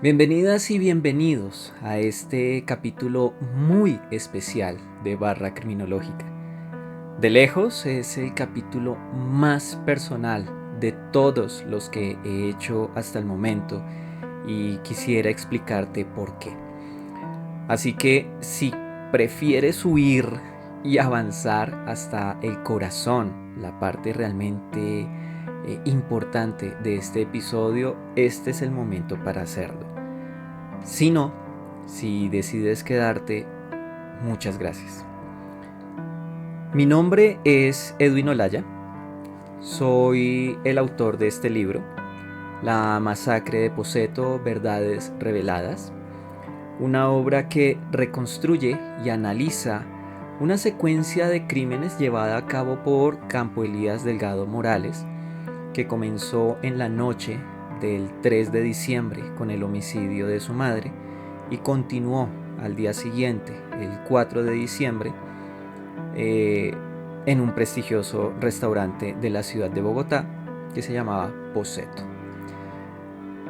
Bienvenidas y bienvenidos a este capítulo muy especial de Barra Criminológica. De lejos es el capítulo más personal de todos los que he hecho hasta el momento y quisiera explicarte por qué. Así que si prefieres huir y avanzar hasta el corazón, la parte realmente importante de este episodio, este es el momento para hacerlo. Si no, si decides quedarte, muchas gracias. Mi nombre es Edwin Olaya, soy el autor de este libro, La masacre de Poseto, verdades reveladas, una obra que reconstruye y analiza una secuencia de crímenes llevada a cabo por Campo Elías Delgado Morales, que comenzó en la noche del 3 de diciembre con el homicidio de su madre y continuó al día siguiente, el 4 de diciembre, en un prestigioso restaurante de la ciudad de Bogotá que se llamaba Poseto.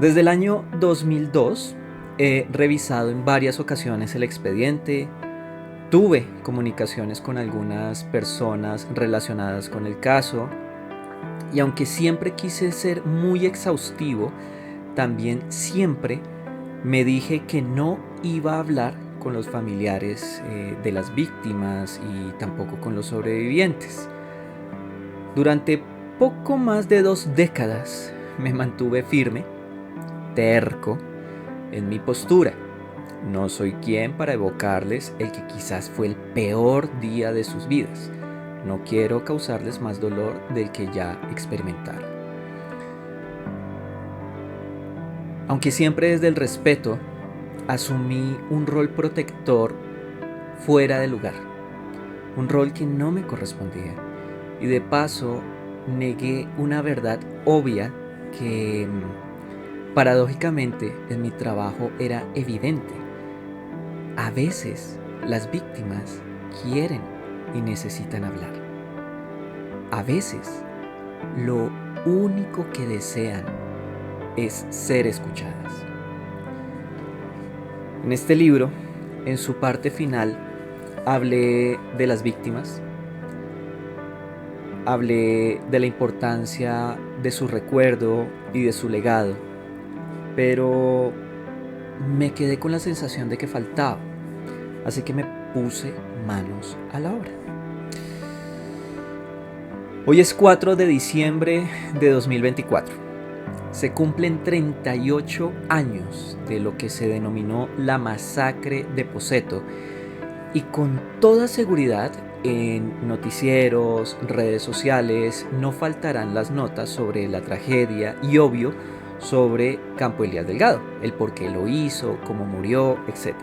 Desde el año 2002 he revisado en varias ocasiones el expediente, tuve comunicaciones con algunas personas relacionadas con el caso, y aunque siempre quise ser muy exhaustivo, también siempre me dije que no iba a hablar con los familiares de las víctimas y tampoco con los sobrevivientes. Durante poco más de 2 décadas me mantuve firme, terco, en mi postura. No soy quien para evocarles el que quizás fue el peor día de sus vidas. No quiero causarles más dolor del que ya experimentaron. Aunque siempre desde el respeto, asumí un rol protector fuera de lugar, un rol que no me correspondía, y de paso negué una verdad obvia que paradójicamente en mi trabajo era evidente. A veces las víctimas quieren y necesitan hablar. A veces lo único que desean es ser escuchadas. En este libro, en su parte final, hablé de las víctimas, hablé de la importancia de su recuerdo y de su legado, pero me quedé con la sensación de que faltaba, así que me puse manos a la obra. Hoy es 4 de diciembre de 2024. Se cumplen 38 años de lo que se denominó la masacre de Poseto, y con toda seguridad en noticieros, redes sociales, no faltarán las notas sobre la tragedia y obvio sobre Campo Elías Delgado, el por qué lo hizo, cómo murió, etc.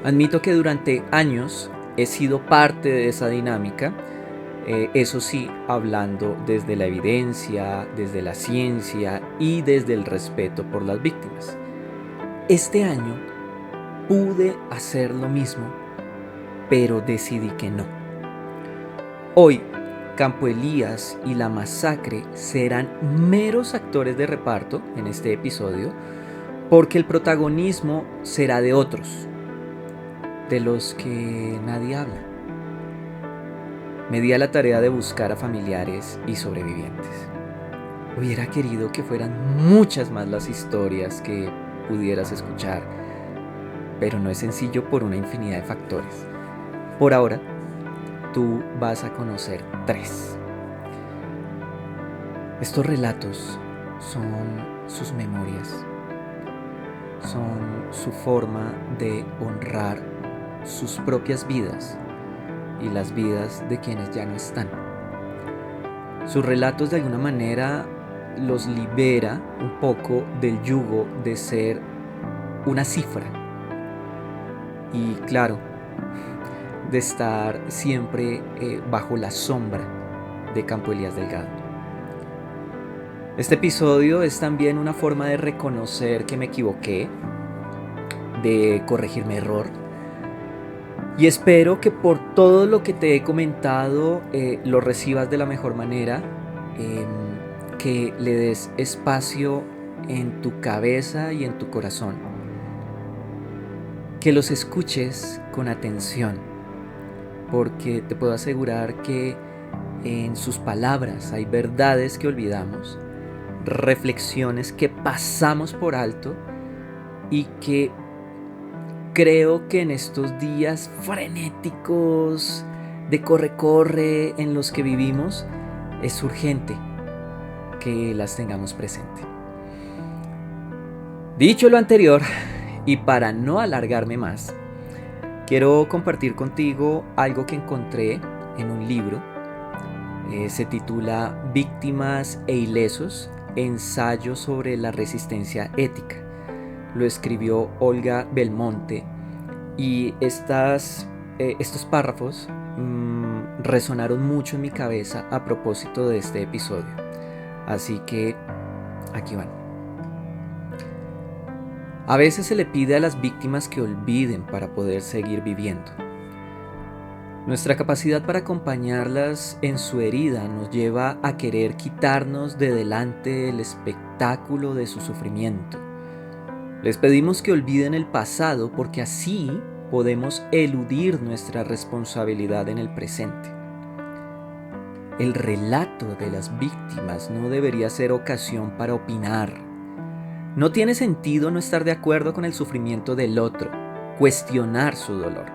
Admito que durante años he sido parte de esa dinámica, eso sí, hablando desde la evidencia, desde la ciencia y desde el respeto por las víctimas. Este año pude hacer lo mismo, pero decidí que no. Hoy, Campo Elías y la masacre serán meros actores de reparto en este episodio, porque el protagonismo será de otros, de los que nadie habla. Me di a la tarea de buscar a familiares y sobrevivientes. Hubiera querido que fueran muchas más las historias que pudieras escuchar, pero no es sencillo por una infinidad de factores. Por ahora, tú vas a conocer 3. Estos relatos son sus memorias, son su forma de honrar sus propias vidas y las vidas de quienes ya no están. Sus relatos de alguna manera los libera un poco del yugo de ser una cifra y, claro, de estar siempre bajo la sombra de Campo Elías Delgado. Este episodio es también una forma de reconocer que me equivoqué, de corregir mi error, y espero que por todo lo que te he comentado lo recibas de la mejor manera, que le des espacio en tu cabeza y en tu corazón, que los escuches con atención, porque te puedo asegurar que en sus palabras hay verdades que olvidamos, reflexiones que pasamos por alto y que creo que en estos días frenéticos de corre-corre en los que vivimos es urgente que las tengamos presente. Dicho lo anterior, y para no alargarme más, quiero compartir contigo algo que encontré en un libro. Se titula Víctimas e Ilesos, ensayo sobre la resistencia ética. Lo escribió Olga Belmonte y estos párrafos resonaron mucho en mi cabeza a propósito de este episodio. Así que aquí van. A veces se le pide a las víctimas que olviden para poder seguir viviendo. Nuestra capacidad para acompañarlas en su herida nos lleva a querer quitarnos de delante el espectáculo de su sufrimiento. Les pedimos que olviden el pasado porque así podemos eludir nuestra responsabilidad en el presente. El relato de las víctimas no debería ser ocasión para opinar. No tiene sentido no estar de acuerdo con el sufrimiento del otro, cuestionar su dolor.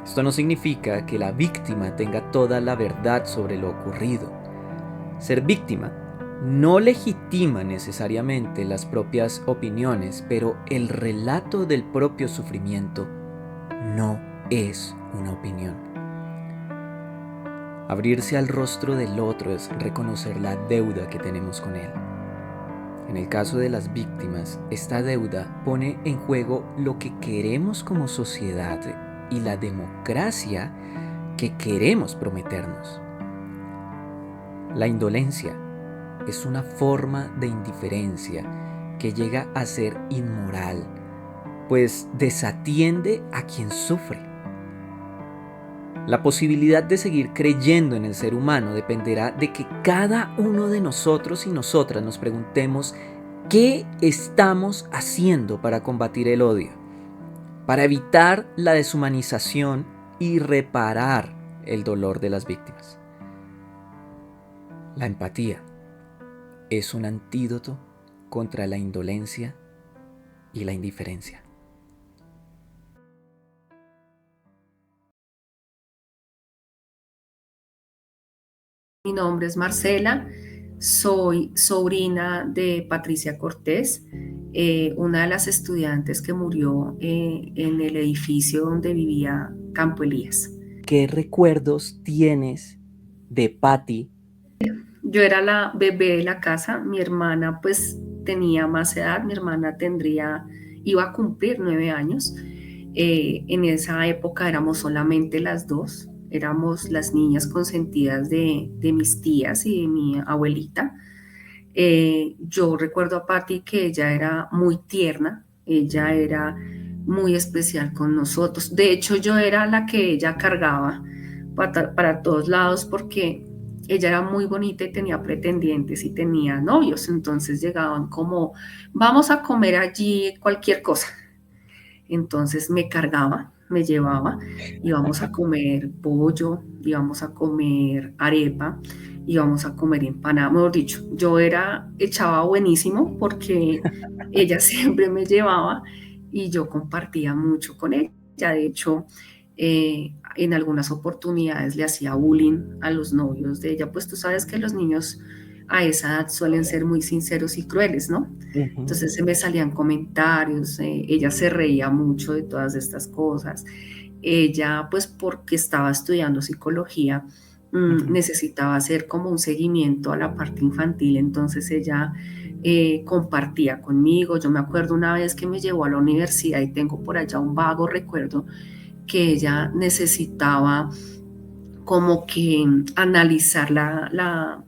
Esto no significa que la víctima tenga toda la verdad sobre lo ocurrido. Ser víctima no legitima necesariamente las propias opiniones, pero el relato del propio sufrimiento no es una opinión. Abrirse al rostro del otro es reconocer la deuda que tenemos con él. En el caso de las víctimas, esta deuda pone en juego lo que queremos como sociedad y la democracia que queremos prometernos. La indolencia es una forma de indiferencia que llega a ser inmoral, pues desatiende a quien sufre. La posibilidad de seguir creyendo en el ser humano dependerá de que cada uno de nosotros y nosotras nos preguntemos qué estamos haciendo para combatir el odio, para evitar la deshumanización y reparar el dolor de las víctimas. La empatía es un antídoto contra la indolencia y la indiferencia. Mi nombre es Marcela, soy sobrina de Patricia Cortés, una de las estudiantes que murió en el edificio donde vivía Campo Elías. ¿Qué recuerdos tienes de Patti? Yo era la bebé de la casa, mi hermana pues tenía más edad, mi hermana iba a cumplir 9 años. En esa época éramos solamente las dos, éramos las niñas consentidas de mis tías y de mi abuelita. Yo recuerdo a Patti que ella era muy tierna, ella era muy especial con nosotros. De hecho, yo era la que ella cargaba para todos lados porque ella era muy bonita y tenía pretendientes y tenía novios. Entonces llegaban como, vamos a comer allí cualquier cosa. Entonces me cargaba, me llevaba, íbamos a comer pollo, íbamos a comer arepa, íbamos a comer empanada, mejor dicho, echaba buenísimo porque ella siempre me llevaba y yo compartía mucho con ella. De hecho, en algunas oportunidades le hacía bullying a los novios de ella, pues tú sabes que los niños a esa edad suelen ser muy sinceros y crueles, ¿no? Uh-huh. Entonces se me salían comentarios, ella se reía mucho de todas estas cosas. Ella, pues porque estaba estudiando psicología, Uh-huh. necesitaba hacer como un seguimiento a la parte infantil, entonces ella compartía conmigo. Yo me acuerdo una vez que me llevó a la universidad y tengo por allá un vago recuerdo que ella necesitaba como que analizar la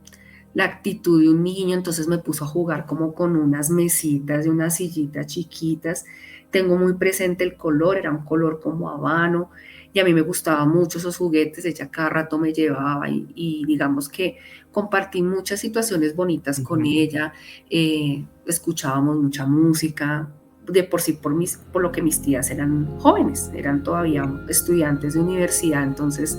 actitud de un niño, entonces me puso a jugar como con unas mesitas de unas sillitas chiquitas. Tengo muy presente el color, era un color como habano, y a mí me gustaban mucho esos juguetes, ella cada rato me llevaba y digamos que compartí muchas situaciones bonitas con Ujú. ella, escuchábamos mucha música, de por sí, por lo que mis tías eran jóvenes, eran todavía Sí. estudiantes de universidad, entonces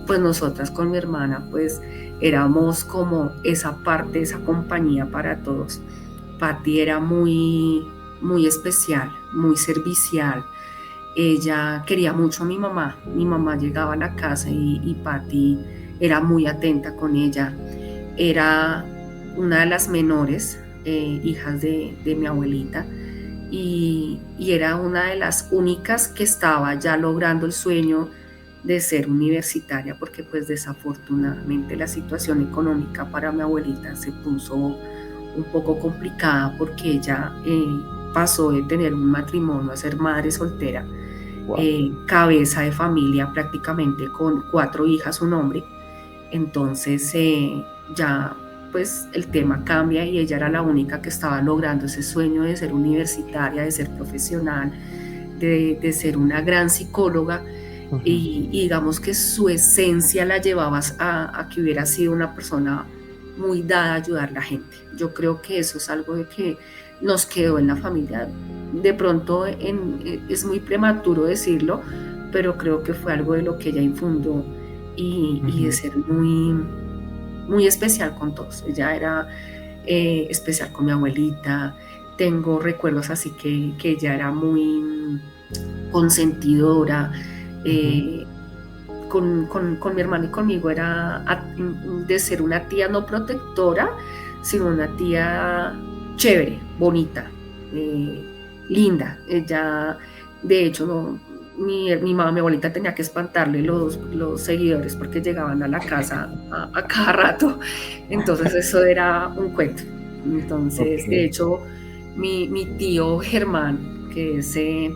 pues nosotras con mi hermana pues éramos como esa parte, esa compañía para todos. Patti era muy especial, muy servicial. Ella quería mucho a mi mamá. Mi mamá llegaba a la casa y Patti era muy atenta con ella. Era una de las menores hijas de mi abuelita y era una de las únicas que estaba ya logrando el sueño de ser universitaria porque pues desafortunadamente la situación económica para mi abuelita se puso un poco complicada porque ella pasó de tener un matrimonio a ser madre soltera, Wow. cabeza de familia prácticamente con 4 hijas, un hombre. Entonces ya pues el tema cambia y ella era la única que estaba logrando ese sueño de ser universitaria, de ser profesional, de ser una gran psicóloga Ujú. y digamos que su esencia la llevabas a que hubiera sido una persona muy dada a ayudar a la gente. Yo creo que eso es algo de que nos quedó en la familia. De pronto es muy prematuro decirlo, pero creo que fue algo de lo que ella infundó y de Ujú. ser muy especial con todos. Ella era especial con mi abuelita. Tengo recuerdos así que ella era muy consentidora. Ujú. eh, con mi hermano y conmigo era de ser una tía no protectora, sino una tía chévere, bonita, eh, linda. Ella, de hecho, no, mi mamá, mi abuelita tenía que espantarle los seguidores porque llegaban a la casa a cada rato. Entonces eso era un cuento. Ok. Entonces, de hecho, mi tío Germán, que es eh,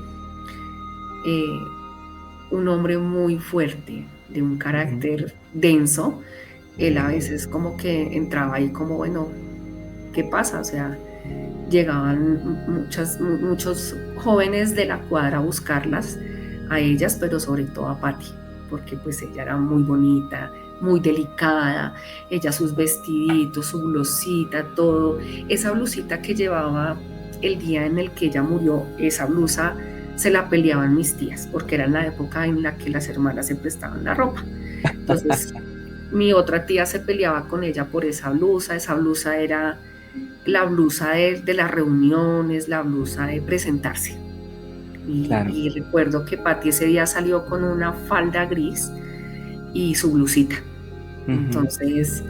un hombre muy fuerte, de un Ujú. carácter denso, él a veces como que entraba ahí como, bueno, ¿qué pasa? O sea, llegaban muchos jóvenes de la cuadra a buscarlas, a ellas, pero sobre todo a Patty, porque pues ella era muy bonita, muy delicada, ella sus vestiditos, su blusita, todo, esa blusita que llevaba el día en el que ella murió, esa blusa se la peleaban mis tías, porque era en la época en la que las hermanas se prestaban la ropa. Entonces, mi otra tía se peleaba con ella por esa blusa era la blusa de las reuniones, la blusa de presentarse. Claro. Y recuerdo que Patti ese día salió con una falda gris y su blusita. Ujú. Entonces,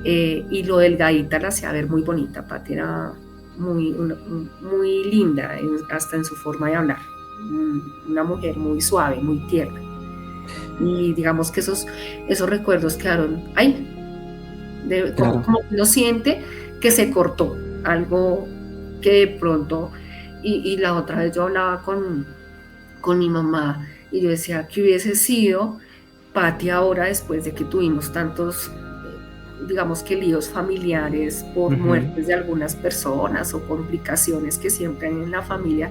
y lo delgadita la hacía ver muy bonita. Patti era muy linda, hasta en su forma de hablar. Una mujer muy suave, muy tierna. Y digamos que esos recuerdos quedaron ahí, Claro. como uno siente que se cortó algo que de pronto, y la otra vez yo hablaba con mi mamá y yo decía que hubiese sido Patti ahora después de que tuvimos tantos, digamos que líos familiares por Ujú. muertes de algunas personas o complicaciones que siempre hay en la familia.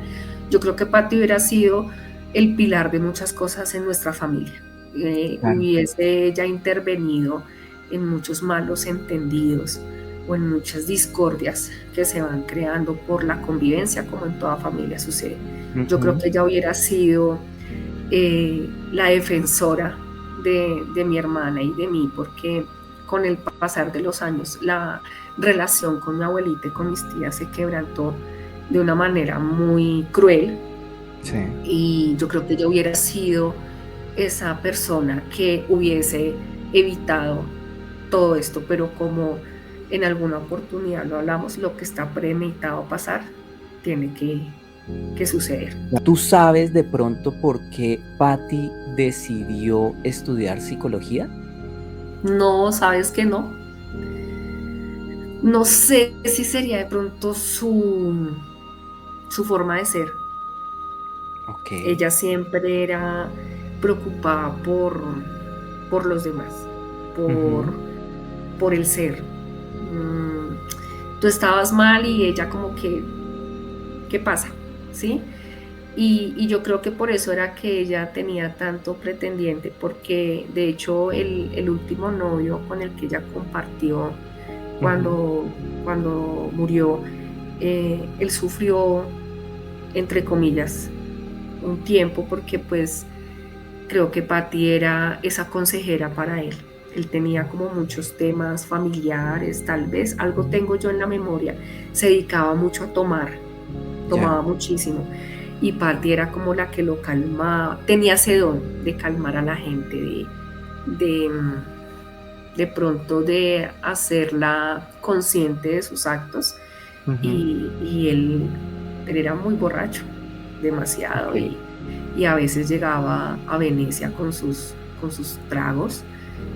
Yo creo que Patti hubiera sido el pilar de muchas cosas en nuestra familia. Claro. Hubiese ella intervenido en muchos malos entendidos o en muchas discordias que se van creando por la convivencia, como en toda familia sucede. Yo creo Ujú. que ella hubiera sido la defensora de mi hermana y de mí, porque con el pasar de los años la relación con mi abuelita y con mis tías se quebrantó de una manera muy cruel Sí. y yo creo que ella hubiera sido esa persona que hubiese evitado todo esto, pero como en alguna oportunidad lo hablamos, lo que está premeditado pasar tiene que suceder. ¿Tú sabes de pronto por qué Patty decidió estudiar psicología? No, sabes que no. No sé si sería de pronto su forma de ser. Ok. Ella siempre era preocupada por los demás, Ujú. por el ser. Tú estabas mal y ella como que, ¿qué pasa? ¿Sí? Y yo creo que por eso era que ella tenía tanto pretendiente, porque de hecho el último novio con el que ella compartió Ujú. cuando murió, él sufrió, entre comillas, un tiempo porque pues creo que Patty era esa consejera para él. Él tenía como muchos temas familiares, tal vez, algo tengo yo en la memoria. Se dedicaba mucho a tomar, Ya. tomaba muchísimo. Y Patty era como la que lo calmaba, tenía ese don de calmar a la gente, de, de pronto de hacerla consciente de sus actos. Ujú. Y él era muy borracho, demasiado, Ok. y a veces llegaba a Venecia con sus tragos,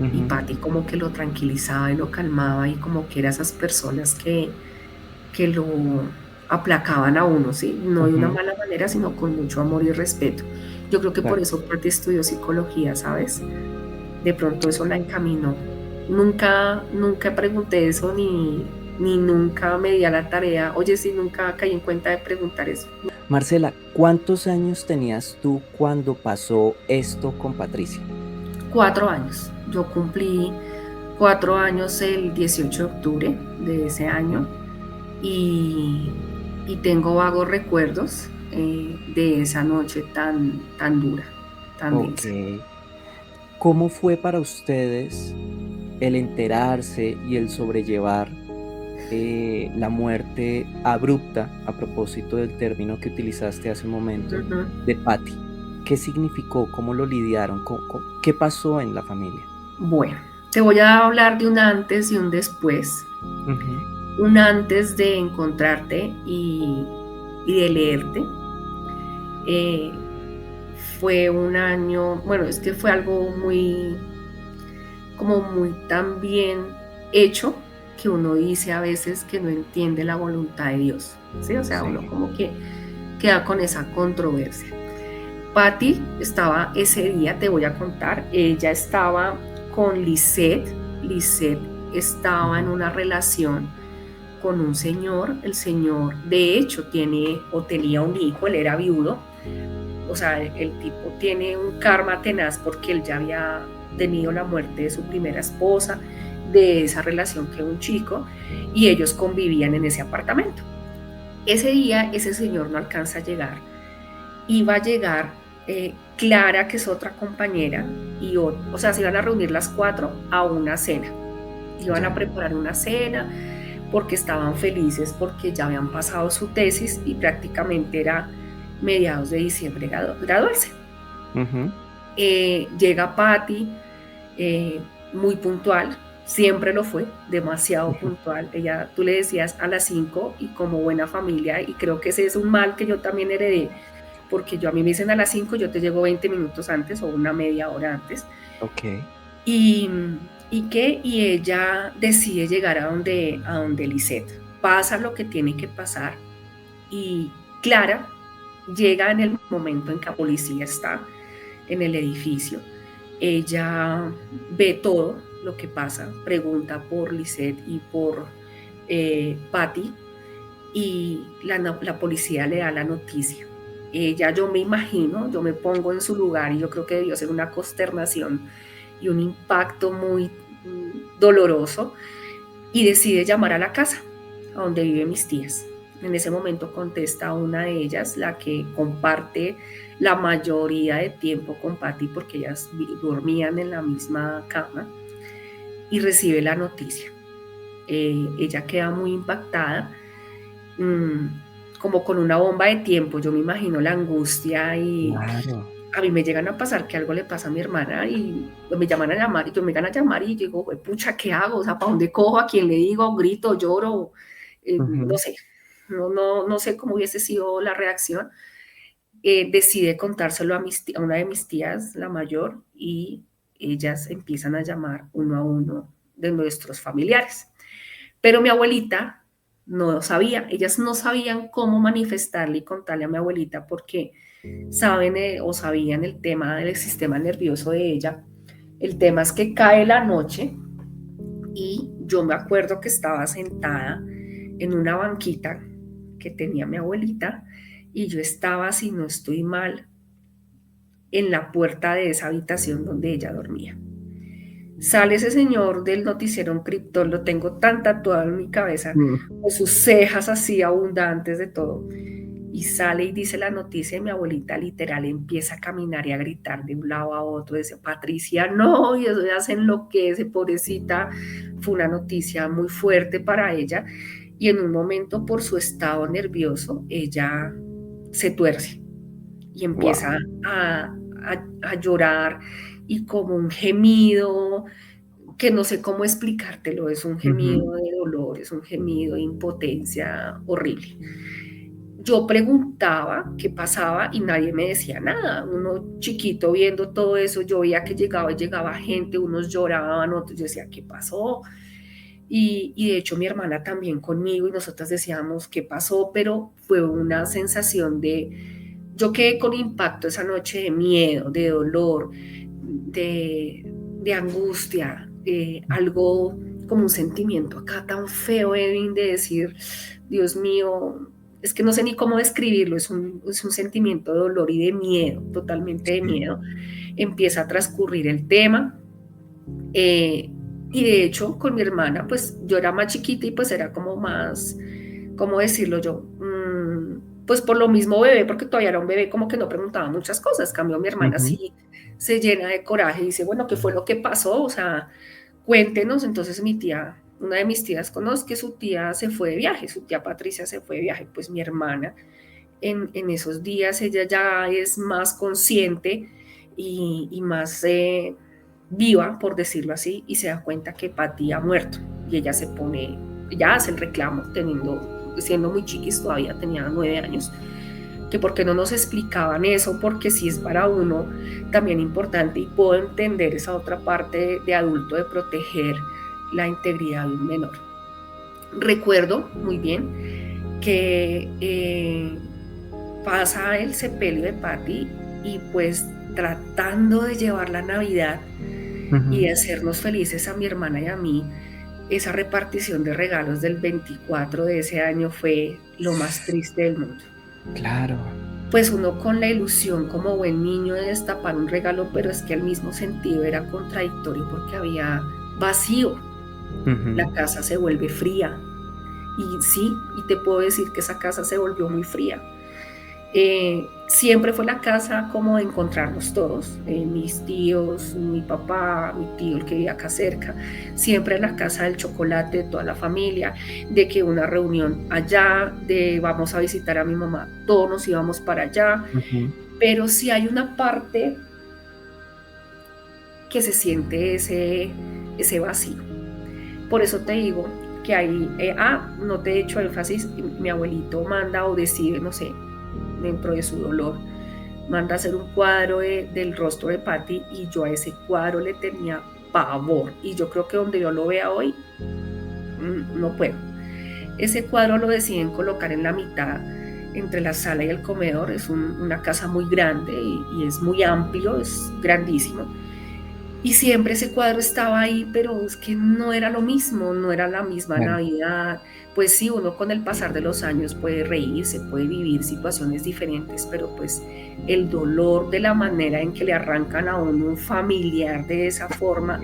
y Ujú. Patty como que lo tranquilizaba y lo calmaba, y como que era esas personas que lo aplacaban a uno, ¿sí? No de una Ujú. mala manera, sino con mucho amor y respeto. Yo creo que por Claro. eso Patty estudió psicología, ¿sabes? De pronto eso la encaminó. Nunca pregunté eso ni nunca me di a la tarea. Oye, sí, nunca caí en cuenta de preguntar eso. Marcela, ¿cuántos años tenías tú cuando pasó esto con Patricia? 4 años. Yo cumplí 4 años el 18 de octubre de ese Ujú. año, y, y tengo vagos recuerdos de esa noche tan dura, tan Ok. densa. ¿Cómo fue para ustedes el enterarse y el sobrellevar la muerte abrupta, a propósito del término que utilizaste hace un momento, Ujú. de Patty? ¿Qué significó? ¿Cómo lo lidiaron? ¿Qué pasó en la familia? Bueno, te voy a hablar de un antes y un después. Ujú. Un antes de encontrarte y de leerte. Eh, Fue un año, bueno, es que fue algo como muy tan bien hecho, que uno dice a veces que no entiende la voluntad de Dios, ¿sí? O sea, uno Sí. como que queda con esa controversia. Patty estaba ese día, te voy a contar, ella estaba con Lisette. Lisette estaba en Ujú. una relación con un señor. El señor de hecho tiene o tenía un hijo, él era viudo. O sea, el tipo tiene un karma tenaz porque él ya había tenido la muerte de su primera esposa, de esa relación que un chico, y ellos convivían en ese apartamento. Ese día ese señor no alcanza a llegar. Iba a llegar Clara, que es otra compañera, o sea, se iban a reunir las cuatro a una cena. Iban a Ya. preparar una cena porque estaban felices, porque ya habían pasado su tesis y prácticamente era mediados de diciembre graduarse. Ujú. Llega Patty, muy puntual, siempre lo fue, demasiado puntual. Ella, tú le decías a las 5 y como buena familia, y creo que ese es un mal que yo también heredé, porque a mí me dicen a las 5, yo te llego 20 minutos antes o una media hora antes. Ok. Y, y ella decide llegar a donde Lisette. Pasa lo que tiene que pasar, y Clara llega en el momento en que la policía está en el edificio. Ella ve todo lo que pasa, pregunta por Lisette y por Patty, y la policía le da la noticia. Ella, yo me imagino, yo me pongo en su lugar, y yo creo que debió ser una consternación y un impacto muy doloroso, y decide llamar a la casa a donde viven mis tías. En ese momento contesta una de ellas, la que comparte la mayoría de tiempo con Patty, porque ellas dormían en la misma cama, y recibe la noticia. Ella queda muy impactada, mmm, como con una bomba de tiempo. Yo me imagino la angustia, y Claro. a mí me llegan a pasar que algo le pasa a mi hermana y me llaman a llamar, y yo me llegan a llamar y digo, pucha, ¿qué hago? O sea, ¿para dónde cojo? ¿A quién le digo? ¿Grito? ¿Lloro? No Ujú. sé, no sé cómo hubiese sido la reacción. Decide contárselo a una de mis tías, la mayor, y ellas empiezan a llamar uno a uno de nuestros familiares. Pero mi abuelita no sabía, ellas no sabían cómo manifestarle y contarle a mi abuelita, porque saben o sabían el tema del sistema nervioso de ella. El tema es que cae la noche, y yo me acuerdo que estaba sentada en una banquita que tenía mi abuelita, y yo estaba, si no estoy mal, en la puerta de esa habitación donde ella dormía. Sale ese señor del noticiero un Krypton, lo tengo tan tatuado en mi cabeza, Mm. con sus cejas así abundantes de todo, y sale y dice la noticia y mi abuelita literal empieza a caminar y a gritar de un lado a otro, dice, Patricia, no, y eso ya se enloquece, pobrecita, fue una noticia muy fuerte para ella, y en un momento por su estado nervioso, ella se tuerce y Wow. empieza a llorar y como un gemido que no sé cómo explicártelo, es un Ujú. gemido de dolor, es un gemido de impotencia horrible. Yo preguntaba qué pasaba y nadie me decía nada. Uno chiquito viendo todo eso, yo veía que llegaba y llegaba gente, unos lloraban, otros yo decía, ¿qué pasó? Y de hecho mi hermana también conmigo y nosotras decíamos, ¿qué pasó? Pero fue una sensación yo quedé con impacto esa noche de miedo, de dolor, de angustia, algo como un sentimiento acá tan feo, Edwin, de decir, Dios mío, es que no sé ni cómo describirlo, es un sentimiento de dolor y de miedo, totalmente de Sí. miedo. Empieza a transcurrir el tema. eh, y de hecho, con mi hermana, pues yo era más chiquita y pues era como más, ¿cómo decirlo yo? Pues por lo mismo bebé, porque todavía era un bebé, como que no preguntaba muchas cosas. Cambio mi hermana Ujú. sí se llena de coraje y dice, bueno, ¿qué fue lo que pasó? O sea, cuéntenos. Entonces mi tía, una de mis tías, conoce que su tía se fue de viaje, su tía Patricia se fue de viaje, pues mi hermana en esos días ella ya es más consciente y más viva, por decirlo así, y se da cuenta que Patty ha muerto. Y ella se pone, ella hace el reclamo, siendo muy chiquis, todavía tenía 9 años, que por qué no nos explicaban eso, porque si es para uno también importante y puedo entender esa otra parte de adulto de proteger la integridad de un menor. Recuerdo muy bien que pasa el sepelio de Patty y pues tratando de llevar la Navidad y Ujú. de hacernos felices a mi hermana y a mí, esa repartición de regalos del 24 de ese año fue lo más triste del mundo. Claro. Pues uno con la ilusión como buen niño de destapar un regalo, pero es que al mismo sentido era contradictorio porque había vacío, la Ujú. casa se vuelve fría. Y sí, y te puedo decir que esa casa se volvió muy fría. Siempre fue la casa como de encontrarnos todos, mis tíos, mi papá, mi tío, el que vivía acá cerca, siempre en la casa del chocolate de toda la familia, de que una reunión allá, de vamos a visitar a mi mamá, todos nos íbamos para allá, Ujú. pero sí hay una parte que se siente ese vacío. Por eso te digo que ahí, no te he hecho énfasis, mi abuelito manda o decide, no sé, dentro de su dolor, manda a hacer un cuadro del rostro de Patty y yo a ese cuadro le tenía pavor y yo creo que donde yo lo vea hoy, no puedo. Ese cuadro lo deciden colocar en la mitad entre la sala y el comedor, es una casa muy grande y es muy amplio, es grandísimo. Y siempre ese cuadro estaba ahí, pero es que no era lo mismo, no era la misma Claro. Navidad. Pues sí, uno con el pasar de los años puede reírse, puede vivir situaciones diferentes, pero pues el dolor de la manera en que le arrancan a uno un familiar de esa forma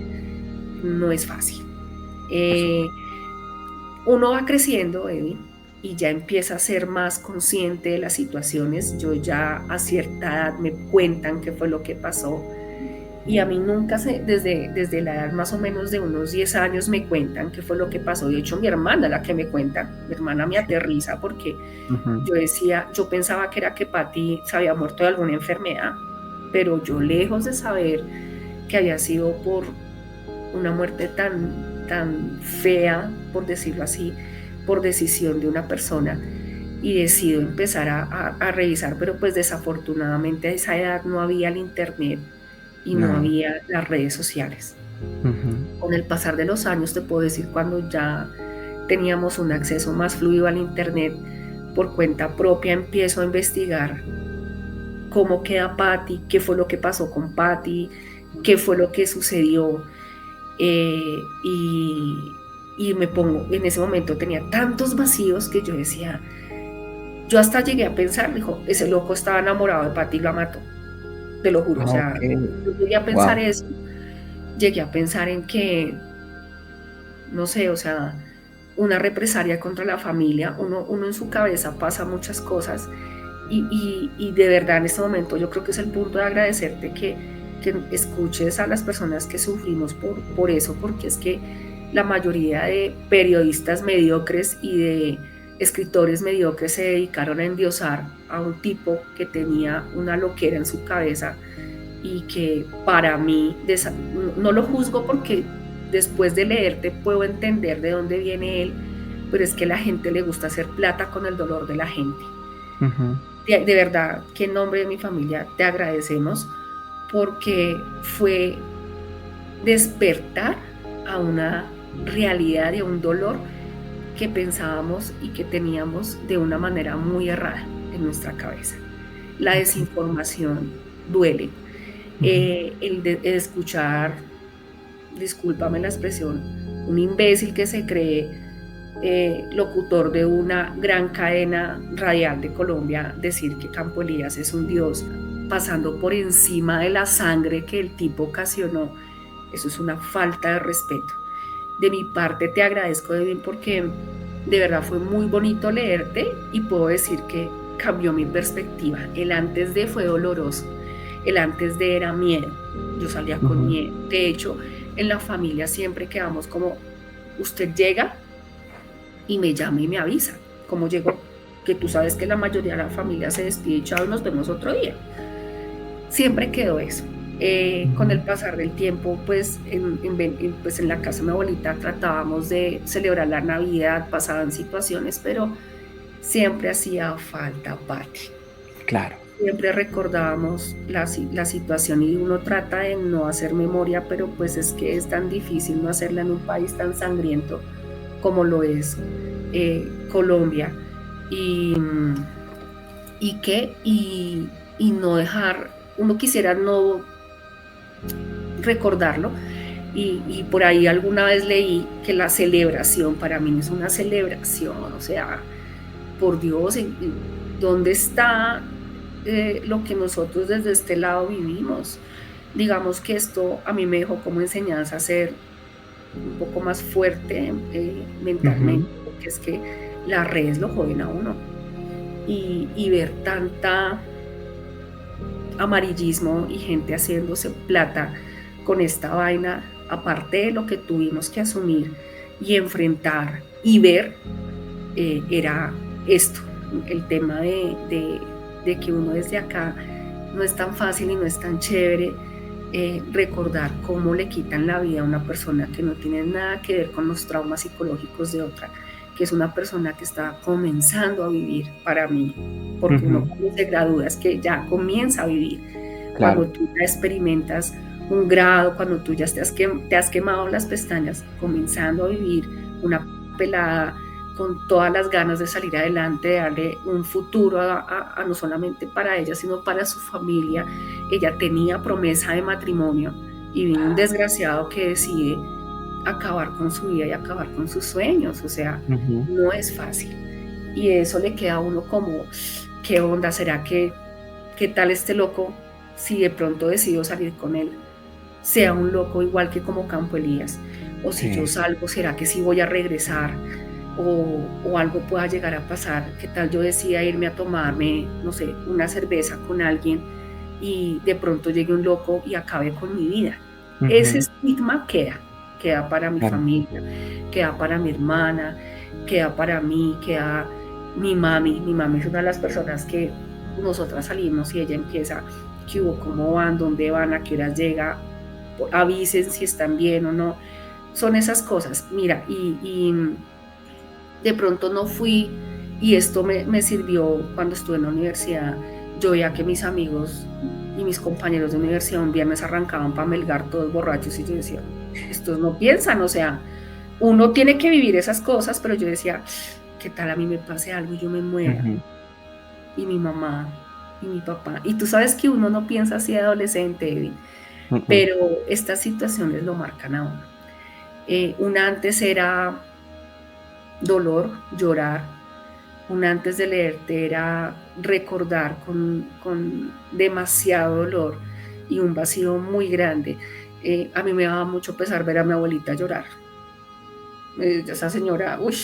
no es fácil. Por Eh, supuesto. Uno va creciendo, Edwin, y ya empieza a ser más consciente de las situaciones. Yo ya a cierta edad me cuentan qué fue lo que pasó y a mí nunca desde la edad más o menos de unos 10 años me cuentan qué fue lo que pasó. De hecho, mi hermana la que me cuenta, mi hermana me aterriza porque Ujú. yo pensaba que era que Patty se había muerto de alguna enfermedad, pero yo lejos de saber que había sido por una muerte tan fea, por decirlo así, por decisión de una persona, y decido empezar a revisar, pero pues desafortunadamente a esa edad no había el internet y no No. había las redes sociales. Ujú. Con el pasar de los años, te puedo decir, cuando ya teníamos un acceso más fluido al internet, por cuenta propia empiezo a investigar cómo queda Patty, qué fue lo que pasó con Patty, qué fue lo que sucedió. Y me pongo, en ese momento tenía tantos vacíos que yo decía, Yo hasta llegué a pensar, dijo, ese loco estaba enamorado de Patty y la mató, te lo juro, o Ah, sea, ok. yo llegué a pensar Wow. eso, llegué a pensar en que, no sé, o sea, una represalia contra la familia, uno en su cabeza pasa muchas cosas y de verdad en este momento yo creo que es el punto de agradecerte que escuches a las personas que sufrimos por eso, porque es que la mayoría de periodistas mediocres y de escritores mediocres se dedicaron a endiosar a un tipo que tenía una loquera en su cabeza y que para mí, no lo juzgo porque después de leerte puedo entender de dónde viene él, pero es que a la gente le gusta hacer plata con el dolor de la gente. Ujú. De verdad que en nombre de mi familia te agradecemos porque fue despertar a una realidad y a un dolor que pensábamos y que teníamos de una manera muy errada en nuestra cabeza. La Ok. desinformación duele. Ujú. El de escuchar, discúlpame la expresión, un imbécil que se cree locutor de una gran cadena radial de Colombia decir que Campo Elías es un dios, pasando por encima de la sangre que el tipo ocasionó, eso es una falta de respeto. De mi parte te agradezco, Devin, porque de verdad fue muy bonito leerte y puedo decir que cambió mi perspectiva. El antes de fue doloroso, el antes de era miedo. Yo salía con Ujú. miedo. De hecho, en la familia siempre quedamos como, usted llega y me llama y me avisa cómo llegó. Que tú sabes que la mayoría de la familia se despide y chao, y nos vemos otro día. Siempre quedó eso. Con Ujú. el pasar del tiempo, pues pues en la casa de mi abuelita tratábamos de celebrar la Navidad, pasaban situaciones, pero siempre hacía falta Patty. Claro. Siempre recordábamos la situación y uno trata de no hacer memoria, pero pues es que es tan difícil no hacerla en un país tan sangriento como lo es Colombia. Y, y no dejar, uno quisiera no recordarlo. Y por ahí alguna vez leí que la celebración para mí no es una celebración, o sea, por Dios, ¿dónde está lo que nosotros desde este lado vivimos? Digamos que esto a mí me dejó como enseñanza a ser un poco más fuerte Ujú. mentalmente, porque es que las redes lo joden a uno. Y ver tanta amarillismo y gente haciéndose plata con esta vaina, aparte de lo que tuvimos que asumir y enfrentar y ver, era esto, el tema de que uno desde acá no es tan fácil y no es tan chévere recordar cómo le quitan la vida a una persona que no tiene nada que ver con los traumas psicológicos de otra, que es una persona que está comenzando a vivir para mí, porque uno Ujú. cuando se gradúa es que ya comienza a vivir, cuando Claro. tú ya experimentas un grado, cuando tú ya te has quemado las pestañas, comenzando a vivir una pelada con todas las ganas de salir adelante, de darle un futuro a no solamente para ella, sino para su familia. Ella tenía promesa de matrimonio y vino un desgraciado que decide acabar con su vida y acabar con sus sueños. O sea, Ujú. no es fácil. Y eso le queda a uno como, ¿qué onda? ¿Será que, qué tal este loco si de pronto decido salir con él? Sea un loco igual que como Campo Elías. O si yo Sí. salgo, ¿será que sí voy a regresar? O algo pueda llegar a pasar. ¿Qué tal yo decida irme a tomarme, no sé, una cerveza con alguien y de pronto llegue un loco y acabe con mi vida? Ese Ujú. estigma queda para mi Claro. familia, queda para mi hermana, queda para mí, queda mi mami. Mi mami es una de las personas que nosotras salimos y ella empieza, ¿qué hubo? ¿Cómo van? ¿Dónde van? ¿A qué horas llega? Avisen si están bien o no. Son esas cosas. Mira, y de pronto no fui y esto me sirvió cuando estuve en la universidad. Yo veía que mis amigos y mis compañeros de universidad un viernes arrancaban para Melgar todos borrachos y yo decía, estos no piensan, o sea, uno tiene que vivir esas cosas, pero yo decía, ¿qué tal a mí me pase algo y yo me muera? Ujú. Y mi mamá y mi papá. Y tú sabes que uno no piensa así de adolescente, Edwin, Ujú. pero estas situaciones lo marcan a uno. Un antes era dolor, llorar, un antes de leerte era recordar con demasiado dolor y un vacío muy grande. A mí me daba mucho pesar ver a mi abuelita llorar. Esa señora, uy,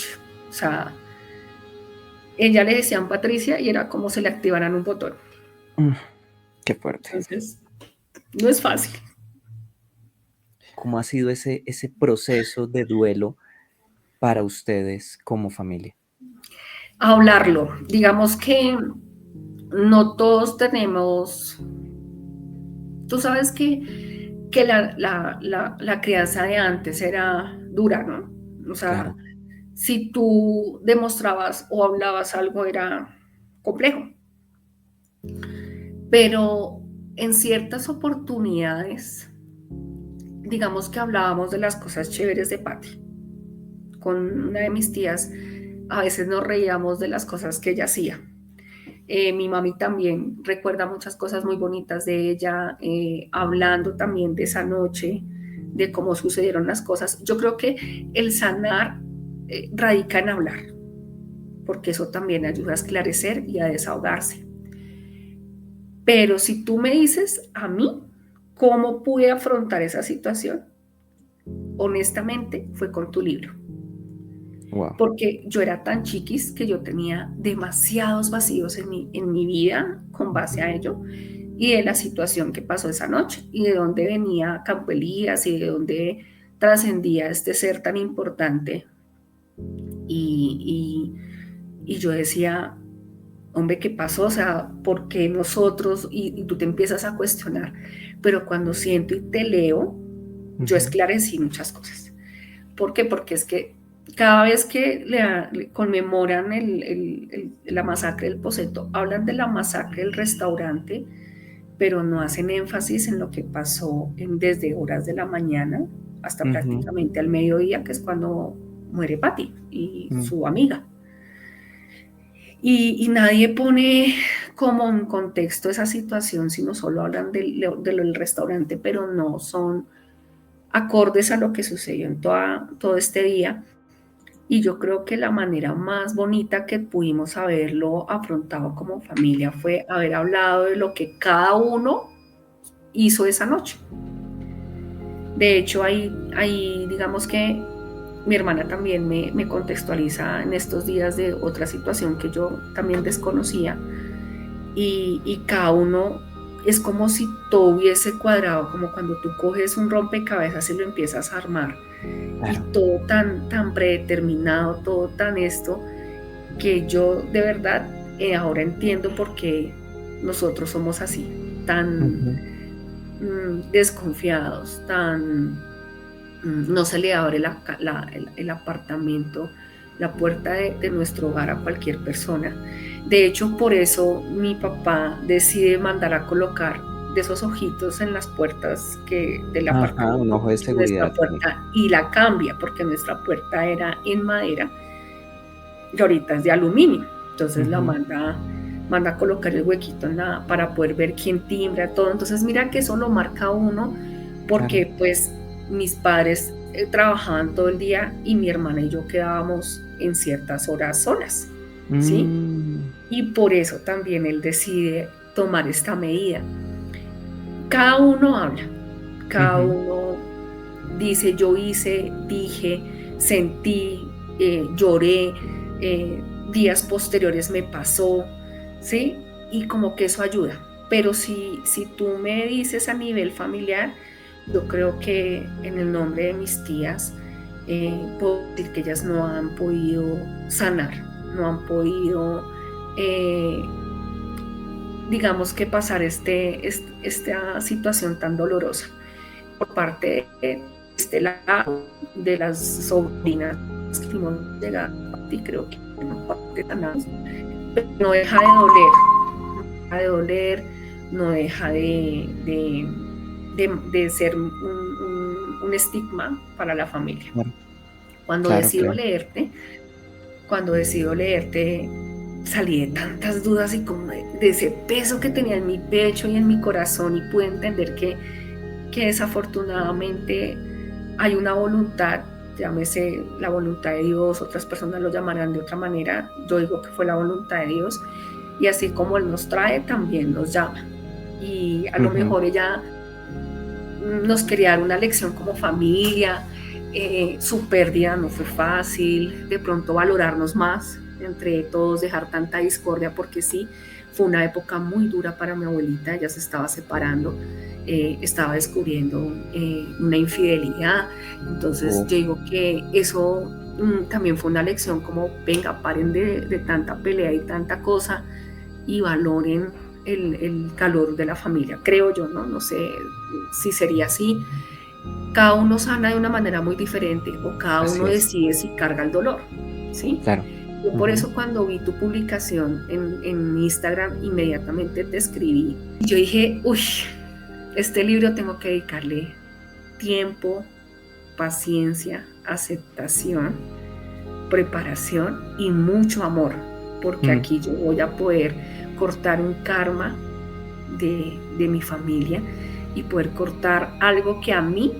o sea, ella le decían Patricia y era como si le activaran un botón. Mm, qué fuerte. Entonces, no es fácil. ¿Cómo ha sido ese proceso de duelo para ustedes como familia? Hablarlo. Digamos que no todos tenemos, tú sabes que la crianza de antes era dura, ¿no? O sea, Claro, si tú demostrabas o hablabas algo era complejo, pero en ciertas oportunidades, digamos que hablábamos de las cosas chéveres de Patty. Con una de mis tías, a veces nos reíamos de las cosas que ella hacía. Mi mami también recuerda muchas cosas muy bonitas de ella, hablando también de esa noche, de cómo sucedieron las cosas. Yo creo que el sanar radica en hablar, porque eso también ayuda a esclarecer y a desahogarse. Pero si tú me dices a mí cómo pude afrontar esa situación, honestamente fue con tu libro. wow. Porque yo era tan chiquis que yo tenía demasiados vacíos en mi vida con base a ello y de la situación que pasó esa noche y de dónde venía Campo Elías y de dónde trascendía este ser tan importante. Y, y yo decía, hombre, ¿qué pasó? O sea, ¿por qué nosotros? Y tú te empiezas a cuestionar. Pero cuando siento y te leo, yo Ujú, esclarecí muchas cosas. ¿Por qué? Porque es que cada vez que le conmemoran la masacre del Poseto, hablan de la masacre del restaurante, pero no hacen énfasis en lo que pasó desde horas de la mañana hasta ujú, prácticamente al mediodía, que es cuando muere Patty y mm, su amiga. Y nadie pone como en contexto esa situación, sino solo hablan del restaurante, pero no son acordes a lo que sucedió en todo este día. Y yo creo que la manera más bonita que pudimos haberlo afrontado como familia fue haber hablado de lo que cada uno hizo esa noche. De hecho, ahí digamos que mi hermana también me contextualiza en estos días de otra situación que yo también desconocía y cada uno es como si todo hubiese cuadrado, como cuando tú coges un rompecabezas y lo empiezas a armar y claro. todo tan predeterminado, todo tan esto, que yo de verdad ahora entiendo por qué nosotros somos así, tan Ujú, desconfiados, tan no se le abre el apartamento, la puerta de nuestro hogar a cualquier persona. De hecho, por eso mi papá decide mandar a colocar de esos ojitos en las puertas del ajá, un apartamento, ojo de porque nuestra seguridad ahí. puerta, y la cambia, porque nuestra puerta era en madera y ahorita es de aluminio. Entonces Ujú, manda a colocar el huequito para poder ver quién timbra, todo. Entonces mira que eso lo marca uno claro. porque pues mis padres trabajaban todo el día y mi hermana y yo quedábamos en ciertas horas solas, ¿sí? Mm, Y por eso también él decide tomar esta medida. Cada uno habla, cada ujú, uno dice, yo hice, dije, sentí, lloré, días posteriores me pasó, ¿sí? Y como que eso ayuda. Pero si tú me dices a nivel familiar, yo creo que en el nombre de mis tías, puedo decir que ellas no han podido sanar, no han podido, digamos que pasar esta situación tan dolorosa por parte de este lado, de las sobrinas que fuimos llegando, y creo que eran parte sanados, pero no deja de doler, no deja de ser un estigma para la familia. claro, Cuando claro, decido claro. leerte, cuando decido leerte, salí de tantas dudas y como de ese peso que tenía en mi pecho y en mi corazón y pude entender que desafortunadamente hay una voluntad llámese la voluntad de Dios, otras personas lo llamarán de otra manera, yo digo que fue la voluntad de Dios, y así como Él nos trae, también nos llama. Y a lo Ujú. mejor ella nos quería dar una lección como familia, su pérdida no fue fácil, de pronto valorarnos más entre todos, dejar tanta discordia, porque sí, fue una época muy dura para mi abuelita, ella se estaba separando, estaba descubriendo una infidelidad, entonces Oh, yo digo que eso también fue una lección como, venga, paren de tanta pelea y tanta cosa y valoren el calor de la familia, creo yo, ¿no? No sé si sería así. Cada uno sana de una manera muy diferente o cada uno así es, decide si carga el dolor, ¿sí? claro. Yo por Ujú. eso cuando vi tu publicación en Instagram, inmediatamente te escribí. Yo dije, uy, este libro tengo que dedicarle tiempo, paciencia, aceptación, preparación y mucho amor, porque Mm, aquí yo voy a poder cortar un karma de mi familia y poder cortar algo que a mí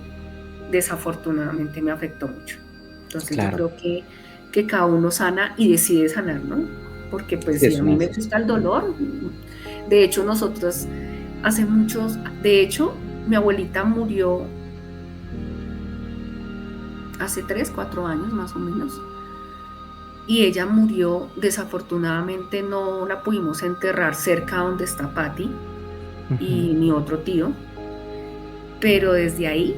desafortunadamente me afectó mucho. Entonces yo claro, creo que cada uno sana y decide sanar, ¿no? Porque pues sí, si es a una mí me decisión. gusta el dolor, de hecho nosotros hace muchos, de hecho mi abuelita murió hace 3, 4 años más o menos, y ella murió, desafortunadamente no la pudimos enterrar cerca donde está Patty Ujú. y mi otro tío, pero desde ahí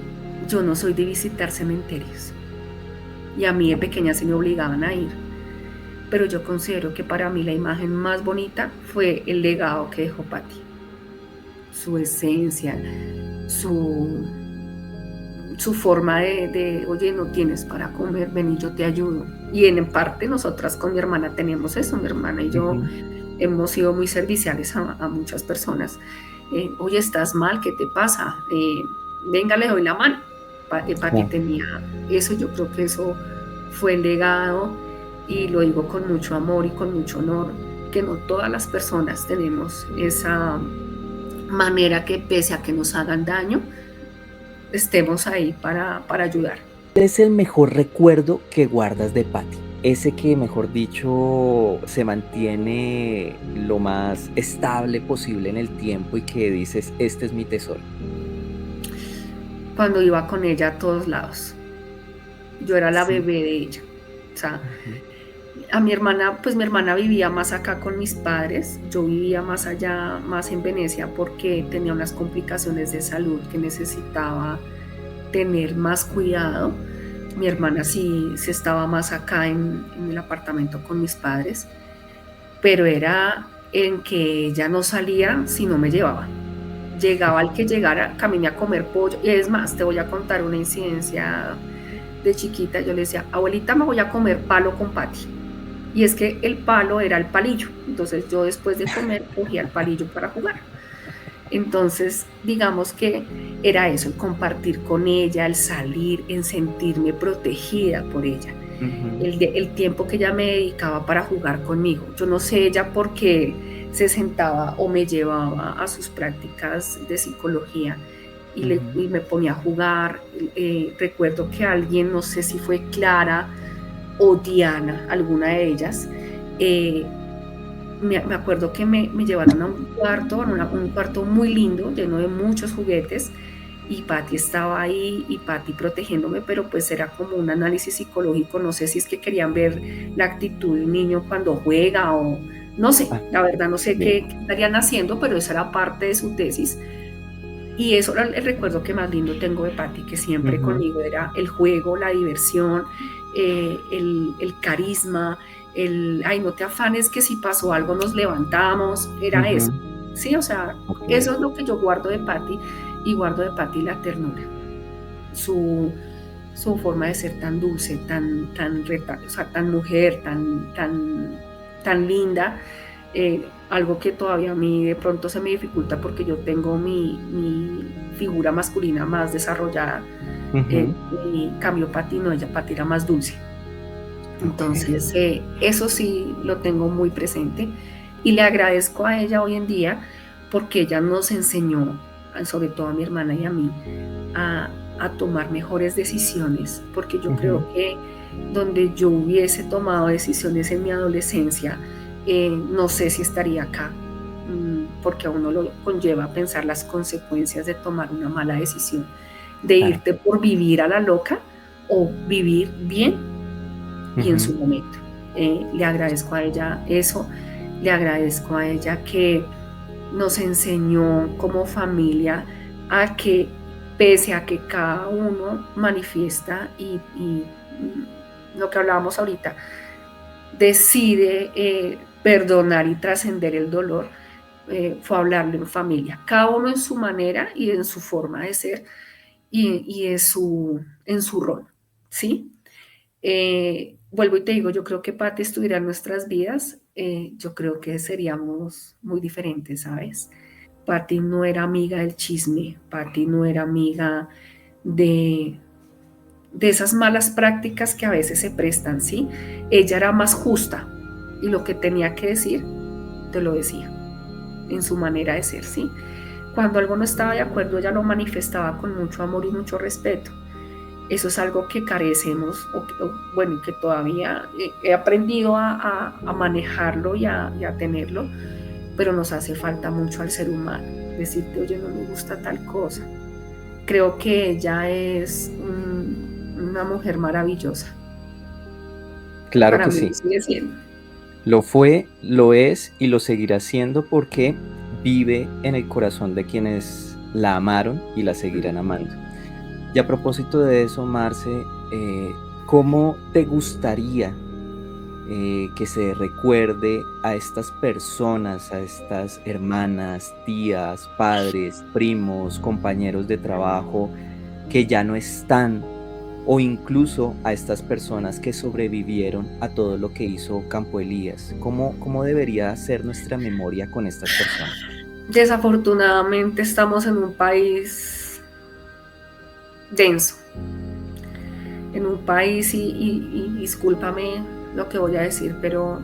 yo no soy de visitar cementerios y a mí de pequeña se me obligaban a ir, pero yo considero que para mí la imagen más bonita fue el legado que dejó Patty, su esencia, su, su forma oye, no tienes para comer, ven y yo te ayudo. Y en parte nosotras con mi hermana tenemos eso, mi hermana y yo Ujú. hemos sido muy serviciales a muchas personas. Oye, estás mal, ¿qué te pasa? Venga, le doy la mano. Pati Claro. tenía eso, yo creo que eso fue el legado y lo digo con mucho amor y con mucho honor, que no todas las personas tenemos esa manera que pese a que nos hagan daño, estemos ahí para ayudar. ¿Cuál es el mejor recuerdo que guardas de Patty? Ese que, mejor dicho, se mantiene lo más estable posible en el tiempo y que dices, este es mi tesoro. Cuando iba con ella a todos lados, yo era la Sí. bebé de ella. O sea, Ujú. a mi hermana, pues mi hermana vivía más acá con mis padres, yo vivía más allá, más en Venecia, porque tenía unas complicaciones de salud que necesitaba tener más cuidado. Mi hermana sí estaba más acá en el apartamento con mis padres, pero era en que ella no salía si no me llevaba. Llegaba al que llegara, caminé a comer pollo. Y es más, te voy a contar una incidencia de chiquita. Yo le decía, abuelita, me voy a comer palo con Pati. Y es que el palo era el palillo. Entonces yo después de comer cogía el palillo para jugar. Entonces, digamos que era eso, el compartir con ella, el salir, en sentirme protegida por ella, Ujú. el tiempo que ella me dedicaba para jugar conmigo. Yo no sé ella por qué se sentaba o me llevaba a sus prácticas de psicología Ujú. y me ponía a jugar. Recuerdo que alguien, no sé si fue Clara o Diana, alguna de ellas, eh, me acuerdo que me llevaron a un cuarto, un cuarto muy lindo, lleno de muchos juguetes, y Patty estaba ahí y Patty protegiéndome, pero pues era como un análisis psicológico, no sé si es que querían ver la actitud de un niño cuando juega o no sé, Ah, la verdad no sé bien. qué estarían haciendo, pero esa era parte de su tesis. Y eso era el recuerdo que más lindo tengo de Patty, que siempre Ujú. conmigo era el juego, la diversión, el carisma, ay, no te afanes que si pasó algo nos levantamos, era eso. Ujú. Sí, o sea, Ok. eso es lo que yo guardo de Patty y guardo de Patty la ternura, su, su forma de ser tan dulce, o sea, tan mujer, tan linda, algo que todavía a mí de pronto se me dificulta porque yo tengo mi figura masculina más desarrollada, Ujú. y cambio Pati, no, ella Pati era más dulce. Ok. Entonces, eso sí lo tengo muy presente y le agradezco a ella hoy en día porque ella nos enseñó, sobre todo a mi hermana y a mí, a tomar mejores decisiones, porque yo Ujú. creo que donde yo hubiese tomado decisiones en mi adolescencia, no sé si estaría acá, porque a uno lo conlleva a pensar las consecuencias de tomar una mala decisión, de Claro. irte por vivir a la loca o vivir bien y en Ujú. su momento. Le agradezco a ella eso, le agradezco a ella que nos enseñó como familia a que pese a que cada uno manifiesta lo que hablábamos ahorita, decide perdonar y trascender el dolor, fue hablarlo en familia, cada uno en su manera y en su forma de ser y en su rol, ¿sí? Vuelvo y te digo, yo creo que Patti estuviera en nuestras vidas, yo creo que seríamos muy diferentes, ¿sabes? Patti no era amiga del chisme, Patti no era amiga de, de esas malas prácticas que a veces se prestan, ¿sí? Ella era más justa y lo que tenía que decir, te lo decía, en su manera de ser, ¿sí? Cuando algo no estaba de acuerdo, ella lo manifestaba con mucho amor y mucho respeto. Eso es algo que carecemos, bueno, que todavía he aprendido a manejarlo y a tenerlo, pero nos hace falta mucho al ser humano. Decirte, oye, no me gusta tal cosa. Creo que ella es una mujer maravillosa. Claro Para que mí lo sí. sigue siendo. Lo fue, lo es y lo seguirá siendo porque vive en el corazón de quienes la amaron y la seguirán amando. Y a propósito de eso, Marce, ¿cómo te gustaría que se recuerde a estas personas, a estas hermanas, tías, padres, primos, compañeros de trabajo que ya no están, o incluso a estas personas que sobrevivieron a todo lo que hizo Campo Elías? ¿Cómo debería ser nuestra memoria con estas personas? Desafortunadamente estamos en un país denso, en un país, y discúlpame lo que voy a decir, pero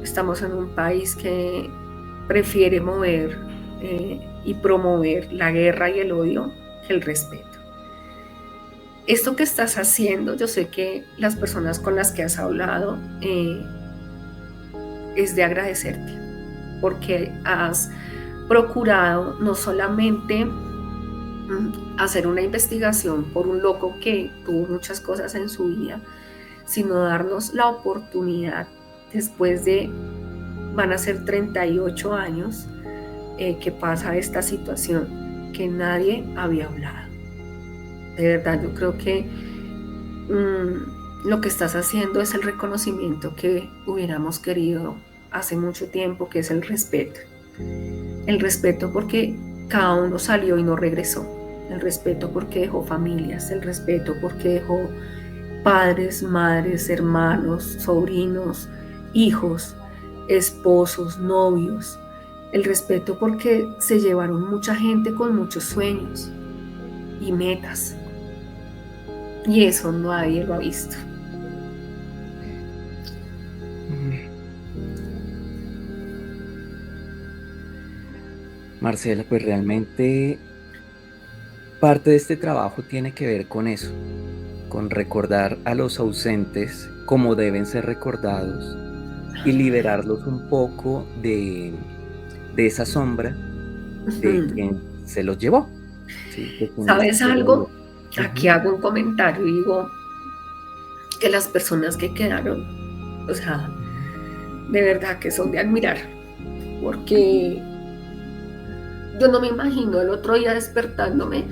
estamos en un país que prefiere mover y promover la guerra y el odio que el respeto. Esto que estás haciendo, yo sé que las personas con las que has hablado es de agradecerte, porque has procurado no solamente hacer una investigación por un loco que tuvo muchas cosas en su vida, sino darnos la oportunidad después de, van a ser 38 años que pasa esta situación que nadie había hablado. De verdad, yo creo que lo que estás haciendo es el reconocimiento que hubiéramos querido hace mucho tiempo, que es el respeto. El respeto porque cada uno salió y no regresó. El respeto porque dejó familias. El respeto porque dejó padres, madres, hermanos, sobrinos, hijos, esposos, novios. El respeto porque se llevaron mucha gente con muchos sueños y metas. Y eso nadie lo ha visto. Mm, Marcela, pues realmente parte de este trabajo tiene que ver con eso, con recordar a los ausentes como deben ser recordados y liberarlos un poco de esa sombra de quien se los llevó, ¿sí? De quien ¿Sabes se los llevó. algo? Aquí Ujú. hago un comentario y digo que las personas que quedaron, o sea, de verdad que son de admirar, porque yo no me imagino el otro día despertándome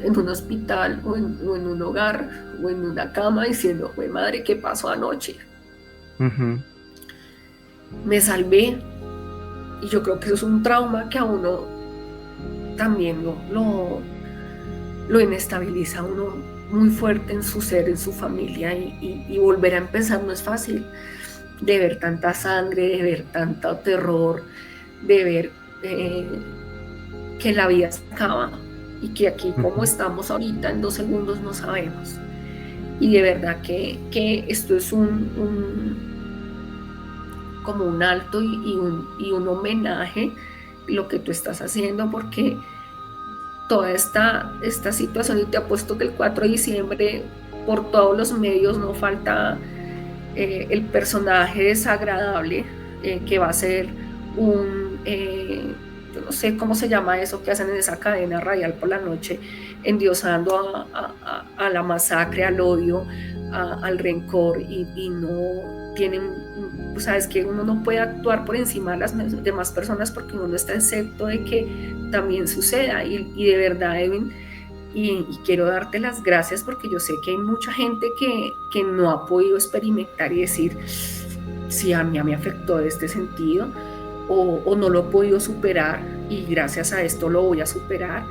en un hospital o en un hogar o en una cama diciendo, güey madre, ¿qué pasó anoche? Ujú. Me salvé. Y yo creo que eso es un trauma que a uno también lo inestabiliza a uno muy fuerte en su ser, en su familia, y volver a empezar no es fácil. De ver tanta sangre, de ver tanto terror, de ver que la vida se acaba y que aquí como Ujú. estamos ahorita en 2 segundos no sabemos. Y de verdad que esto es como un alto y un homenaje lo que tú estás haciendo porque toda esta situación, y te apuesto que el 4 de diciembre por todos los medios no falta el personaje desagradable que va a ser yo no sé cómo se llama eso que hacen en esa cadena radial por la noche, endiosando a la masacre, al odio, al rencor, y no tienen, sabes que uno no puede actuar por encima de las demás personas porque uno no está excepto de que también suceda, y de verdad, Edwin, y quiero darte las gracias porque yo sé que hay mucha gente que no ha podido experimentar y decir, sí, a mí me afectó de este sentido, o no lo he podido superar y gracias a esto lo voy a superar,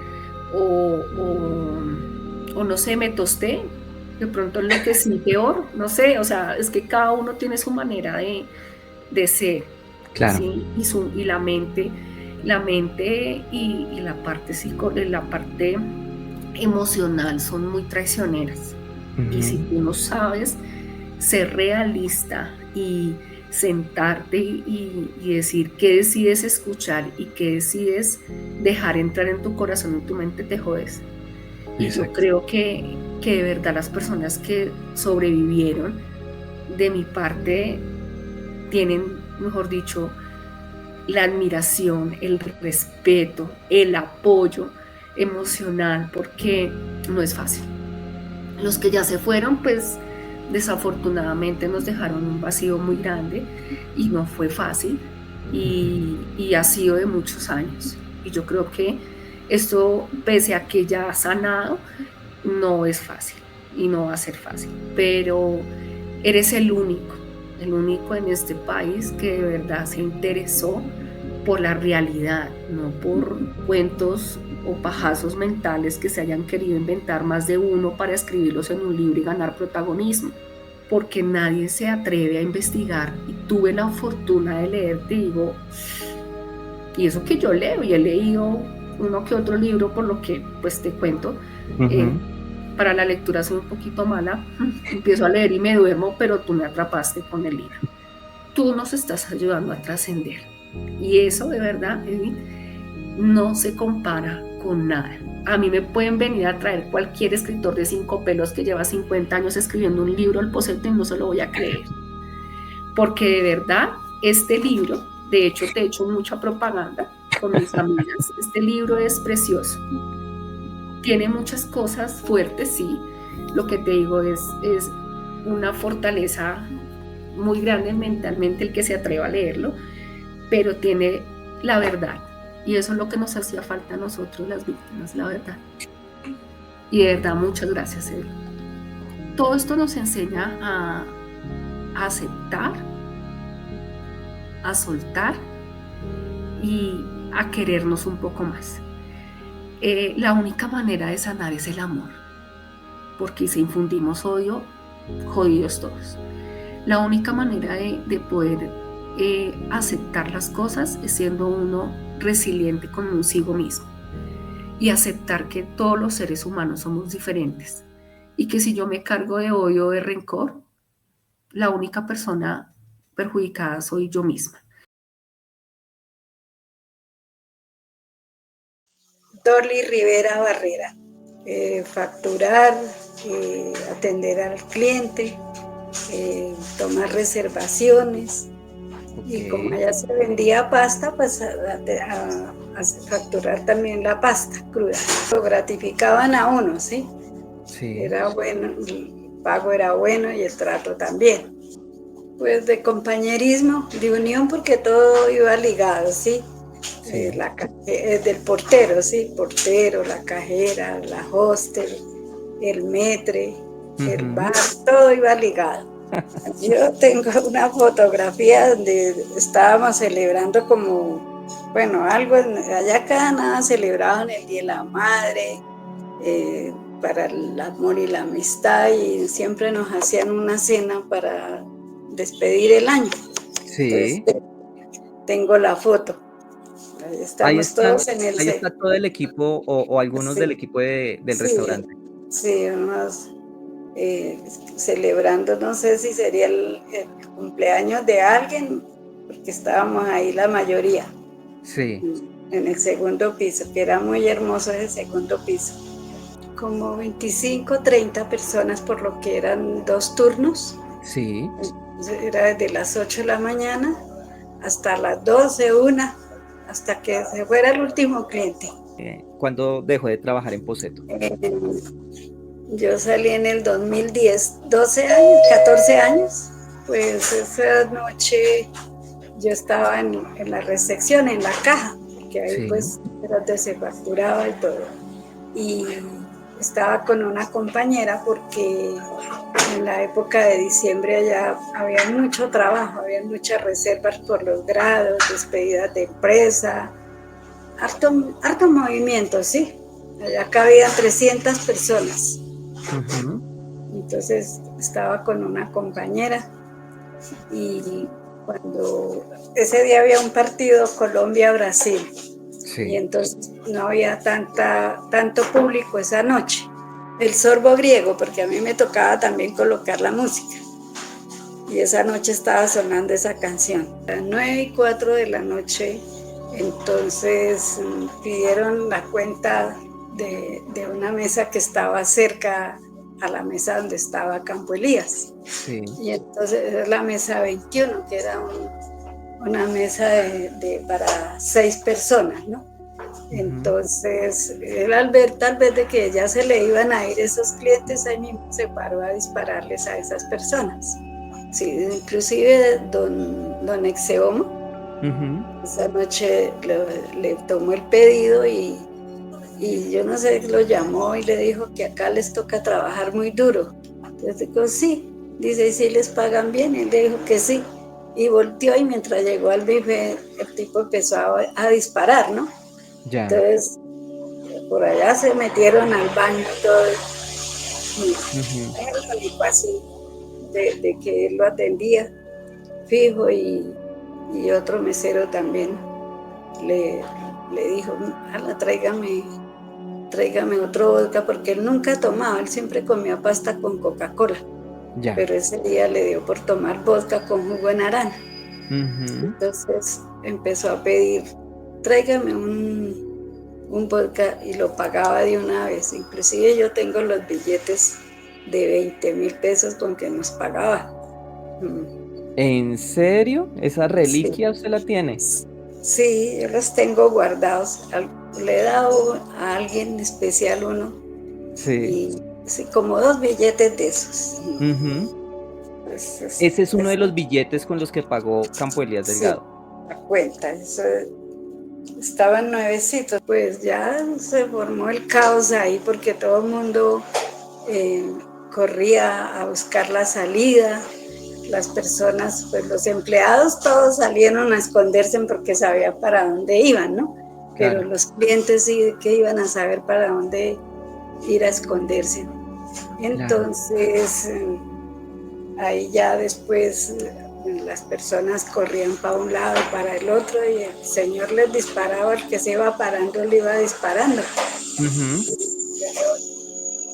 o, o no sé, me tosté, de pronto enloquecí peor, no sé, o sea, es que cada uno tiene su manera de ser, Claro. ¿sí? Y la mente y la parte emocional son muy traicioneras. Y si Ujú. tú no sabes ser realista y sentarte y decir qué decides escuchar y qué decides dejar entrar en tu corazón, en tu mente, te jodes. Y yo Exacto. creo que de verdad las personas que sobrevivieron, de mi parte, tienen, mejor dicho, la admiración, el respeto, el apoyo emocional, porque no es fácil. Los que ya se fueron, pues desafortunadamente nos dejaron un vacío muy grande y no fue fácil, Ujú. y ha sido de muchos años. Y yo creo que esto, pese a que ya ha sanado, no es fácil y no va a ser fácil, pero eres el único en este país que de verdad se interesó por la realidad, no por cuentos o pajazos mentales que se hayan querido inventar más de uno para escribirlos en un libro y ganar protagonismo, porque nadie se atreve a investigar. Y tuve la fortuna de leer, te digo, y eso que yo leo, y he leído uno que otro libro, por lo que pues te cuento, eh, Ujú. para la lectura soy un poquito mala, empiezo a leer y me duermo, pero tú me atrapaste con el libro. Tú nos estás ayudando a trascender. Y eso de verdad, Edwin, no se compara con nada. A mí me pueden venir a traer cualquier escritor de 5 pelos que lleva 50 años escribiendo un libro al posete y no se lo voy a creer. Porque de verdad, este libro, de hecho te he hecho mucha propaganda con mis amigas, este libro es precioso. Tiene muchas cosas fuertes, sí. Lo que te digo es una fortaleza muy grande mentalmente el que se atreva a leerlo, pero tiene la verdad. Y eso es lo que nos hacía falta a nosotros, las víctimas, la verdad. Y de verdad, muchas gracias, Edwin. Todo esto nos enseña a aceptar, a soltar y a querernos un poco más. La única manera de sanar es el amor, porque si infundimos odio, jodidos todos. La única manera de poder aceptar las cosas es siendo uno resiliente con consigo mismo y aceptar que todos los seres humanos somos diferentes y que si yo me cargo de odio o de rencor, la única persona perjudicada soy yo misma. Dorly Rivera Barrera. Facturar, atender al cliente, tomar reservaciones. Y como Ok. allá se vendía pasta, pues a facturar también la pasta cruda. Lo gratificaban a uno, ¿sí? Sí. Era bueno, el pago era bueno y el trato también. Pues de compañerismo, de unión, porque todo iba ligado, ¿sí? Sí. Del portero, sí, portero, la cajera, la hostel, el metre, el Ujú. bar, todo iba ligado. Yo tengo una fotografía donde estábamos celebrando como, bueno, algo, allá cada nada celebraban el Día de la Madre, para el amor y la amistad, y siempre nos hacían una cena para despedir el año. Entonces Sí. tengo la foto. Ahí Ahí estamos está, todos en el ahí set. está todo el equipo o algunos del Sí, equipo del sí, restaurante. sí, unos eh, celebrando, no sé si sería el cumpleaños de alguien, porque estábamos ahí la mayoría. Sí. en el segundo piso, que era muy hermoso ese segundo piso. Como 25, 30 personas, por lo que eran 2 turnos. Sí. Era desde las 8 de la mañana hasta las 12, 1, hasta que se fuera el último cliente. ¿Cuándo dejó de trabajar en Poseto? Yo salí en el 2010, 12 años, 14 años. Pues esa noche yo estaba en la recepción, en la caja, porque ahí pues era donde se facturaba y todo. Y estaba con una compañera porque en la época de diciembre allá había mucho trabajo, había muchas reservas por los grados, despedidas de empresa, harto movimiento, sí. Allá cabían 300 personas. Entonces estaba con una compañera y cuando ese día había un partido Colombia-Brasil, y entonces no había tanto público esa noche. El sorbo griego, porque a mí me tocaba también colocar la música, y esa noche estaba sonando esa canción. A las 9:04 de la noche, entonces pidieron la cuenta de una mesa que estaba cerca a la mesa donde estaba Campo Elías. Sí. Y entonces era la mesa 21, que era una mesa para 6 personas, ¿no? Entonces, él al ver tal vez de que ya se le iban a ir esos clientes, ahí mismo se paró a dispararles a esas personas. Sí, inclusive don Exeomo, esa noche le tomó el pedido y yo no sé, lo llamó y le dijo que acá les toca trabajar muy duro. Entonces dijo, sí, dice, ¿y si les pagan bien? Y él le dijo que sí. Y volteó y mientras llegó al bife, el tipo empezó a disparar, ¿no? Ya. Entonces, por allá se metieron al baño y todo. Él lo dijo así, de que él lo atendía fijo, y otro mesero también le dijo, tráigame otro vodka, porque él nunca tomaba, él siempre comía pasta con Coca-Cola. Ya. Pero ese día le dio por tomar vodka con jugo de naranja. Entonces empezó a pedir, tráigame un vodka, y lo pagaba de una vez. Inclusive yo tengo los billetes de 20,000 pesos con que nos pagaba. ¿En serio? ¿Esa reliquia usted la tiene? Sí, yo los tengo guardados. Le he dado a alguien especial uno. Sí. Y sí, como 2 billetes de esos. Ese es uno de los billetes con los que pagó Campo Elías Delgado. Sí, la cuenta, eso estaban nuevecitos. Pues ya se formó el caos ahí porque todo el mundo corría a buscar la salida. Las personas, pues los empleados todos salieron a esconderse porque sabían para dónde iban, ¿no? Pero claro, los clientes sí que iban a saber para dónde ir a esconderse. Entonces, ahí ya después las personas corrían para un lado, para el otro, y el señor les disparaba, el que se iba parando le iba disparando.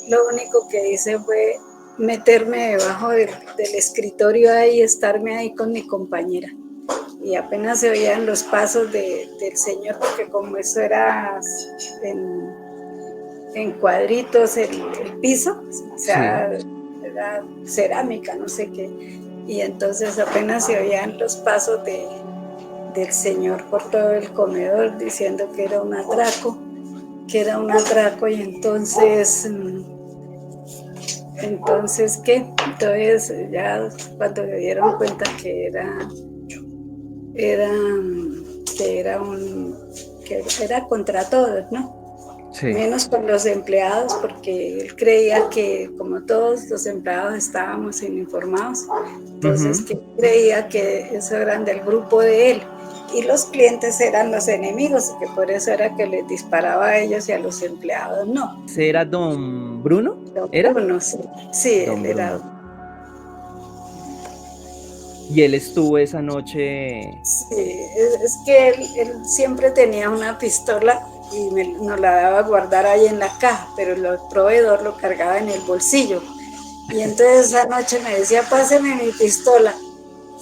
Lo único que hice fue meterme debajo del escritorio ahí, estarme ahí con mi compañera. Y apenas se oían los pasos del señor, porque como eso era en cuadritos el piso, o sea, era cerámica, no sé qué. Y entonces apenas se oían los pasos del señor por todo el comedor diciendo que era un atraco, y entonces ¿qué? Entonces ya cuando se dieron cuenta que era contra todos, ¿no? Sí. Menos con los empleados, porque él creía que como todos los empleados estábamos informados, entonces que creía que eso eran del grupo de él, y los clientes eran los enemigos, que por eso era que les disparaba a ellos y a los empleados no. ¿Era don Bruno? ¿Era? Bruno, sí, él Bruno. era. ¿Y él estuvo esa noche? Sí, es que él siempre tenía una pistola y nos la daba a guardar ahí en la caja, pero el proveedor lo cargaba en el bolsillo. Y entonces esa noche me decía, páseme mi pistola.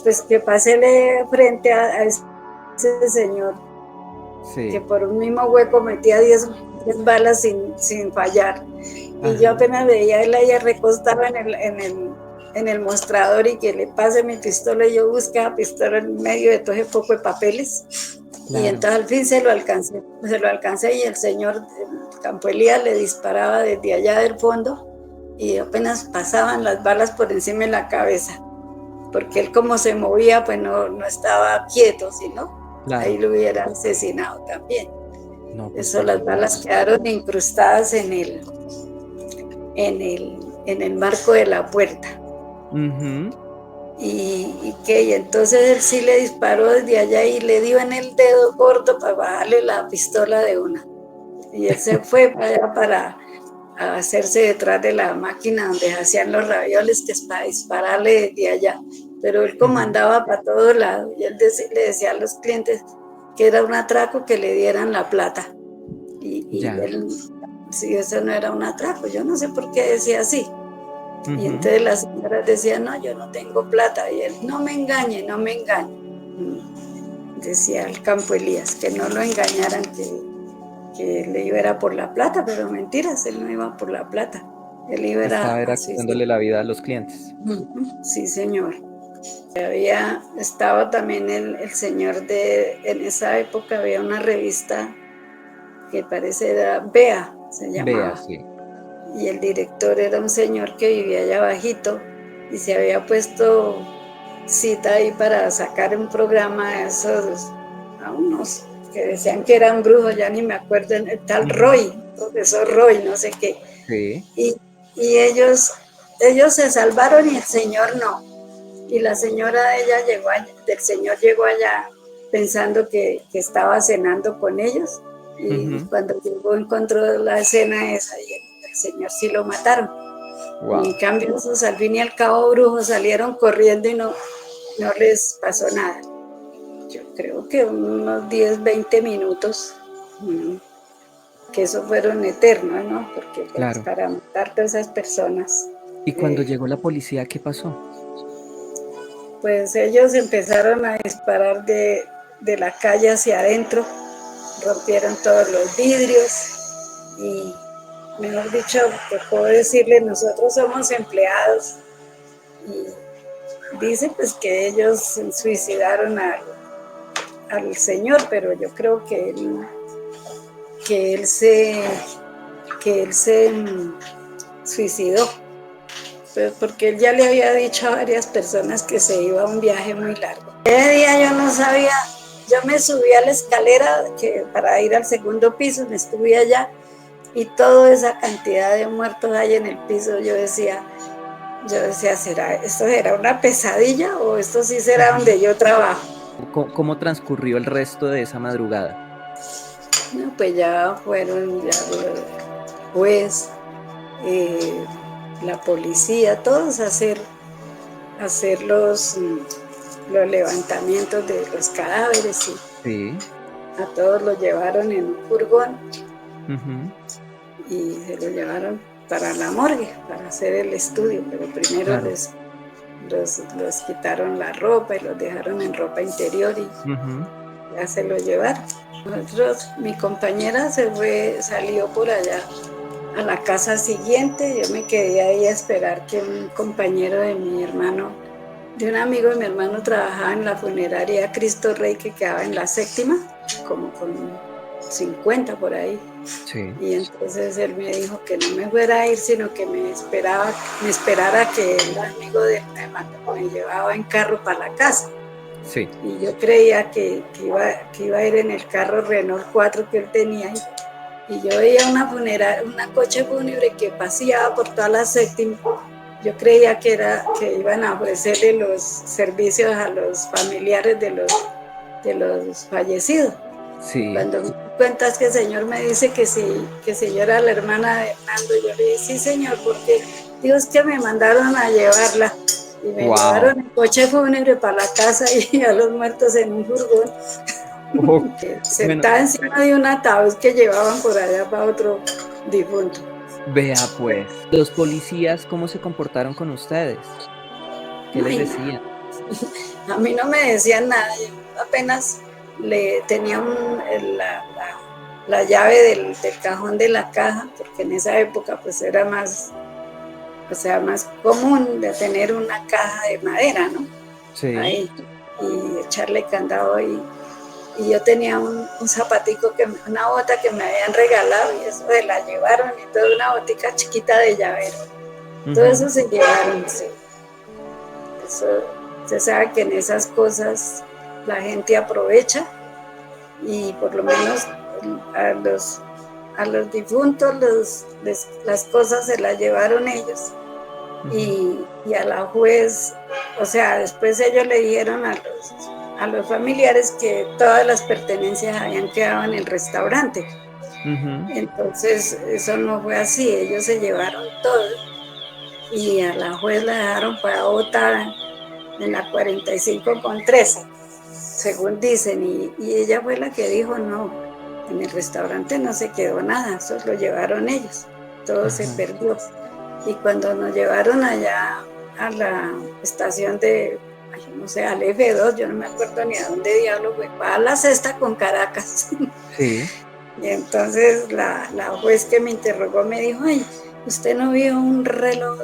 Pues que pásele frente a ese señor. que Sí. por un mismo hueco metía 10 balas sin fallar. Y yo Ajá. apenas veía a él ahí recostado en el mostrador y que le pase mi pistola, y yo buscaba pistola en medio de todo ese poco de papeles. Y Claro. entonces al fin se lo alcancé y el señor Campo Elías le disparaba desde allá del fondo y apenas pasaban las balas por encima de la cabeza, porque él como se movía pues no estaba quieto, sino ahí Claro. lo hubiera asesinado también. No, pues Eso, por las balas supuesto. quedaron incrustadas en el marco de la puerta. Ujú. Y entonces él sí le disparó desde allá y le dio en el dedo gordo para bajarle la pistola de una. Y él se fue para allá para hacerse detrás de la máquina donde hacían los ravioles, que es para dispararle desde allá. Pero él como Ujú. andaba para todos lados, y él le decía a los clientes que era un atraco, que le dieran la plata. Y Ya. él, si eso no era un atraco, yo no sé por qué decía así. Y Ujú. entonces las señoras decían, no, yo no tengo plata. Y él, no me engañe, no me engañe. Decía el Campo Elías, que no lo engañaran, que él iba era por la plata, pero mentiras, él no iba por la plata. Él iba Estaba era era a suicidar. quitándole la vida a los clientes. Sí, señor. Estaba también el señor en esa época había una revista que parece era Bea, se Vea, llamaba. sí. Y el director era un señor que vivía allá abajito y se había puesto cita ahí para sacar un programa de esos, a unos que decían que eran brujos, ya ni me acuerdo, el tal Ujú. Roy, profesor Roy, no sé qué. Sí. Y ellos se salvaron y el señor no. Y la señora del señor llegó allá pensando que estaba cenando con ellos, y Ujú. cuando llegó encontró la escena esa y el señor sí lo mataron. Y en Wow. cambio esos al fin y al cabo brujos salieron corriendo y no les pasó nada. Yo creo que unos 10 20 minutos, que eso fueron eternos, ¿no? Porque pues, Claro. para matar a esas personas, Y cuando eh, llegó la policía, ¿qué pasó? pues ellos empezaron a disparar de la calle hacia adentro, rompieron todos los vidrios y, mejor dicho, te puedo decirle, nosotros somos empleados y dice pues que ellos suicidaron al señor, pero yo creo que él se, que él se suicidó, pues porque él ya le había dicho a varias personas que se iba a un viaje muy largo. Ese día yo no sabía, yo me subí a la escalera para ir al segundo piso, me estuve allá y toda esa cantidad de muertos hay en el piso. Yo decía, ¿esto será una pesadilla o esto sí será Ujú. donde yo trabajo? ¿Cómo transcurrió el resto de esa madrugada? No, pues ya fueron ya el juez, eh, la policía, todos a hacer los levantamientos de los cadáveres, y Sí. a todos los llevaron en un furgón Ujú. y se los llevaron para la morgue, para hacer el estudio, pero primero Claro. los quitaron la ropa y los dejaron en ropa interior y Ujú. ya se lo llevaron. Mi compañera salió por allá a la casa siguiente, yo me quedé ahí a esperar que un compañero de un amigo de mi hermano, trabajaba en la funeraria Cristo Rey que quedaba en la séptima, como con 50 por ahí. Sí. Y entonces él me dijo que no me fuera a ir, sino que me esperara que el amigo de mi hermano me llevaba en carro para la casa. Sí. Y yo creía que iba a ir en el carro Renault 4 que él tenía. Y yo veía una coche fúnebre que paseaba por toda la séptima. Yo creía que iban a ofrecerle los servicios a los familiares de los fallecidos. Y Sí. cuando me di cuenta es que el señor me dice que si yo era la hermana de Hernando, yo le dije, sí señor, porque Dios, que me mandaron a llevarla. Y me Wow. llevaron en coche fúnebre para la casa y a los muertos en un furgón, Bueno, sentada encima de un ataúd que llevaban por allá para otro difunto. vea pues. ¿Los policías cómo se comportaron con ustedes? ¿Qué No les hay nada. decían? A mí no me decían nada, yo apenas tenía la llave del cajón de la caja, porque en esa época pues era más, o sea, más común de tener una caja de madera, ¿no? Sí. Ahí, y echarle candado y yo tenía un zapatico, una bota que me habían regalado y eso se la llevaron y toda una botica chiquita de llavero. Todo eso se llevaron, sí. Eso, se sabe que en esas cosas la gente aprovecha y por lo menos a los difuntos las cosas se las llevaron ellos y a la juez, o sea, después ellos le dijeron a los familiares que todas las pertenencias habían quedado en el restaurante. Entonces eso no fue así, ellos se llevaron todo y a la juez la dejaron para votar en la 45 con 13, según dicen, y ella fue la que dijo no, en el restaurante no se quedó nada, eso lo llevaron ellos, todo se perdió. Y cuando nos llevaron allá a la estación de, no sé, al F2, yo no me acuerdo ni a dónde diablo fue, a la sexta con Caracas. Sí. Y entonces la juez que me interrogó me dijo, ay, ¿usted no vio un reloj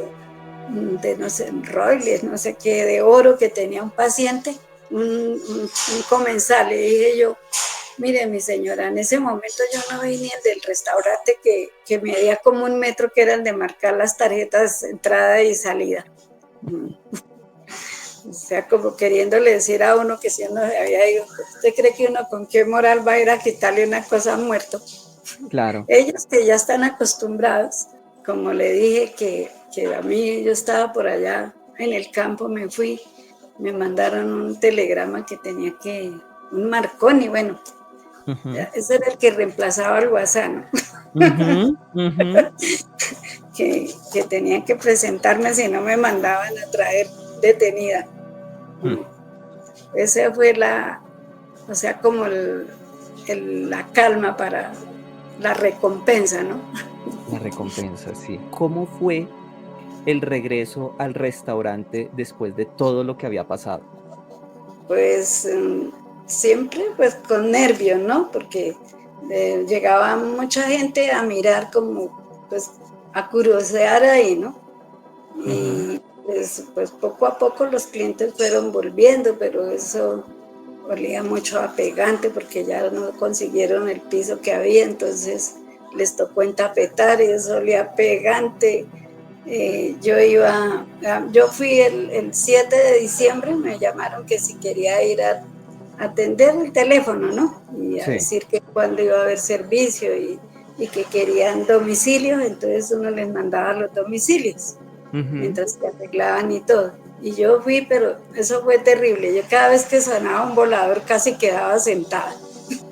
de, no sé, Rolex, no sé qué, de oro que tenía un paciente, un comensal? Le dije yo, mire mi señora, en ese momento yo no vi ni el del restaurante que medía como 1 metro, que era el de marcar las tarjetas entrada y salida. O sea, como queriéndole decir a uno que si uno había ido, ¿usted cree que uno con qué moral va a ir a quitarle una cosa a muerto? Claro. Ellos que ya están acostumbrados, como le dije que a mí, yo estaba por allá en el campo, me fui, me mandaron un telegrama que tenía un Marconi, bueno, ese era el que reemplazaba al WhatsApp, ¿no? que tenían que presentarme si no me mandaban a traer detenida. Esa fue o sea, como la calma para la recompensa, ¿no? La recompensa, sí. ¿Cómo fue el regreso al restaurante después de todo lo que había pasado? Pues siempre pues con nervios, ¿no? Porque llegaba mucha gente a mirar como, pues, a curiosear ahí, ¿no? Y pues poco a poco los clientes fueron volviendo, pero eso olía mucho a pegante porque ya no consiguieron el piso que había, entonces les tocó entapetar y eso olía a pegante. Yo fui el 7 de diciembre, me llamaron que si quería ir a atender el teléfono, ¿no? Y a decir que cuando iba a haber servicio y que querían domicilios, entonces uno les mandaba los domicilios, mientras que arreglaban y todo. Y yo fui, pero eso fue terrible. Yo cada vez que sonaba un volador casi quedaba sentada.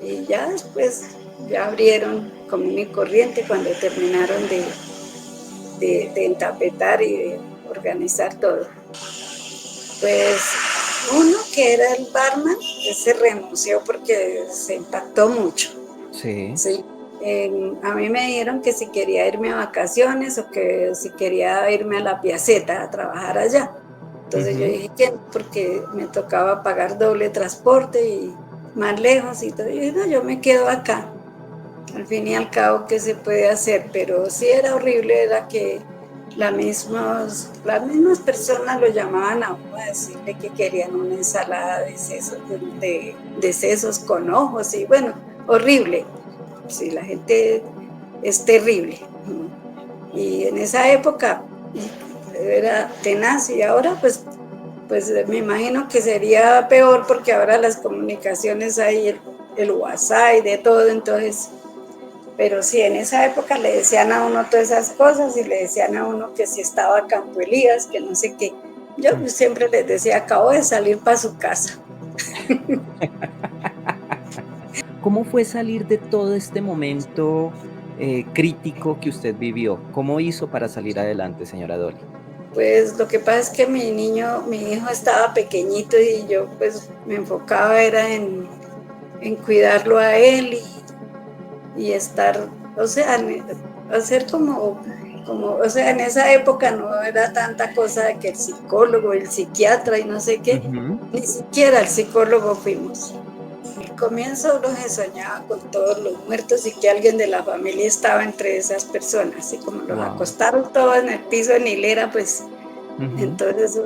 Y ya después, ya abrieron común y corriente cuando terminaron de entapetar y de organizar todo. Pues uno que era el barman, ese renunció porque se impactó mucho. Sí. A mí me dijeron que si quería irme a vacaciones o que si quería irme a la Piaceta a trabajar allá. Entonces yo dije que no, porque me tocaba pagar doble transporte y más lejos y todo. Yo dije, no, yo me quedo acá. Al fin y al cabo, ¿qué se puede hacer? Pero sí era horrible, era que las mismas personas lo llamaban a uno a decirle que querían una ensalada de sesos con ojos y bueno, horrible. Sí, la gente es terrible. Y en esa época era tenaz y ahora pues me imagino que sería peor porque ahora las comunicaciones hay el WhatsApp y de todo, entonces... Pero sí, en esa época le decían a uno todas esas cosas y le decían a uno que si estaba Campo Elías, que no sé qué. Yo siempre les decía, acabo de salir para su casa. ¿Cómo fue salir de todo este momento crítico que usted vivió? ¿Cómo hizo para salir adelante, señora Dolly? Pues lo que pasa es que mi hijo estaba pequeñito y yo pues me enfocaba era en cuidarlo a él y estar, o sea, hacer como, o sea, en esa época no era tanta cosa de que el psicólogo, el psiquiatra y no sé qué, ni siquiera el psicólogo fuimos. comienzo uno se soñaba con todos los muertos y que alguien de la familia estaba entre esas personas, y como los Wow. acostaron todos en el piso en hilera, pues Ujú. entonces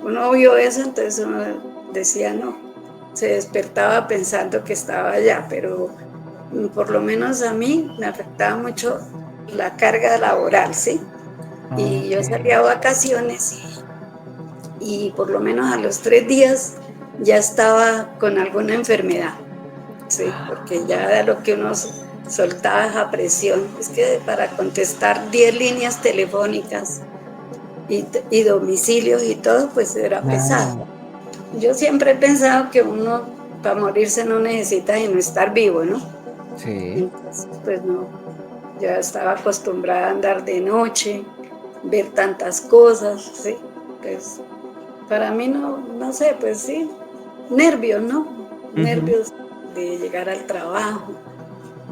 uno vio eso, entonces uno decía no, se despertaba pensando que estaba allá, pero por lo menos a mí me afectaba mucho la carga laboral, ¿sí? Y Ok. yo salía a vacaciones y por lo menos a los 3 días ya estaba con alguna enfermedad, sí, porque ya de lo que uno soltaba esa presión, es que para contestar 10 líneas telefónicas y domicilios y todo, pues era pesado. Claro. Yo siempre he pensado que uno para morirse no necesita sino estar vivo, ¿no? Sí. Entonces, pues no, ya estaba acostumbrada a andar de noche, ver tantas cosas, sí, pues para mí no sé, pues sí, nervios, ¿no? Ujú. Nervios de llegar al trabajo.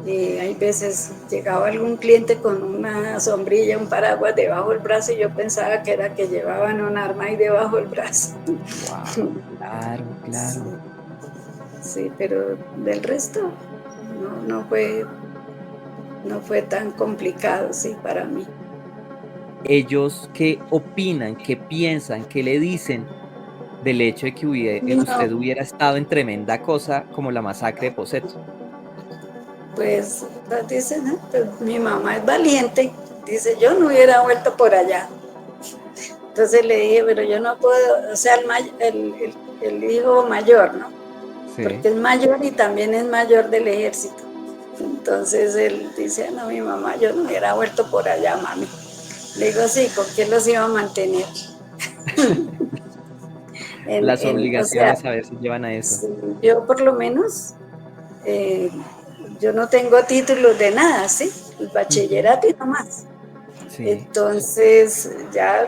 Hay veces llegaba algún cliente con una sombrilla, un paraguas debajo del brazo y yo pensaba que era que llevaban un arma ahí debajo del brazo. Wow. Claro, Sí, claro. sí, pero del resto no fue tan complicado, sí, para mí. ¿Ellos qué opinan, qué piensan, qué le dicen del hecho de que No, usted hubiera estado en tremenda cosa como la masacre de Poseto? pues dicen, "Ah, pues mi mamá es valiente, dice, yo no hubiera vuelto por allá". Entonces le dije, pero yo no puedo, o sea, el hijo mayor, ¿no? Sí. Porque es mayor y también es mayor del ejército. Entonces él dice, no, mi mamá, yo no hubiera vuelto por allá, mami. Le digo, sí, ¿con quién los iba a mantener? Las O sea, obligaciones a veces llevan a eso. sí, yo por lo menos, eh, yo no tengo títulos de nada, ¿sí? El Ujú. bachillerato y no más. Sí. Entonces, ya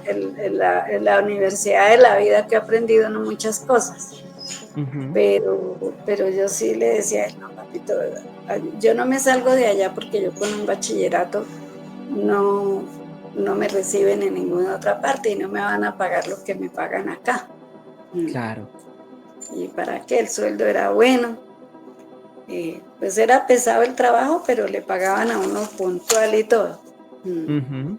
en la universidad de la vida que he aprendido no muchas cosas, Ujú. pero yo sí le decía, no, papito, yo no me salgo de allá porque yo con un bachillerato no, no me reciben en ninguna otra parte y no me van a pagar lo que me pagan acá. Mm. Claro. Y para qué, el sueldo era bueno, pues era pesado el trabajo, pero le pagaban a uno puntual y todo. Mm. Ujú.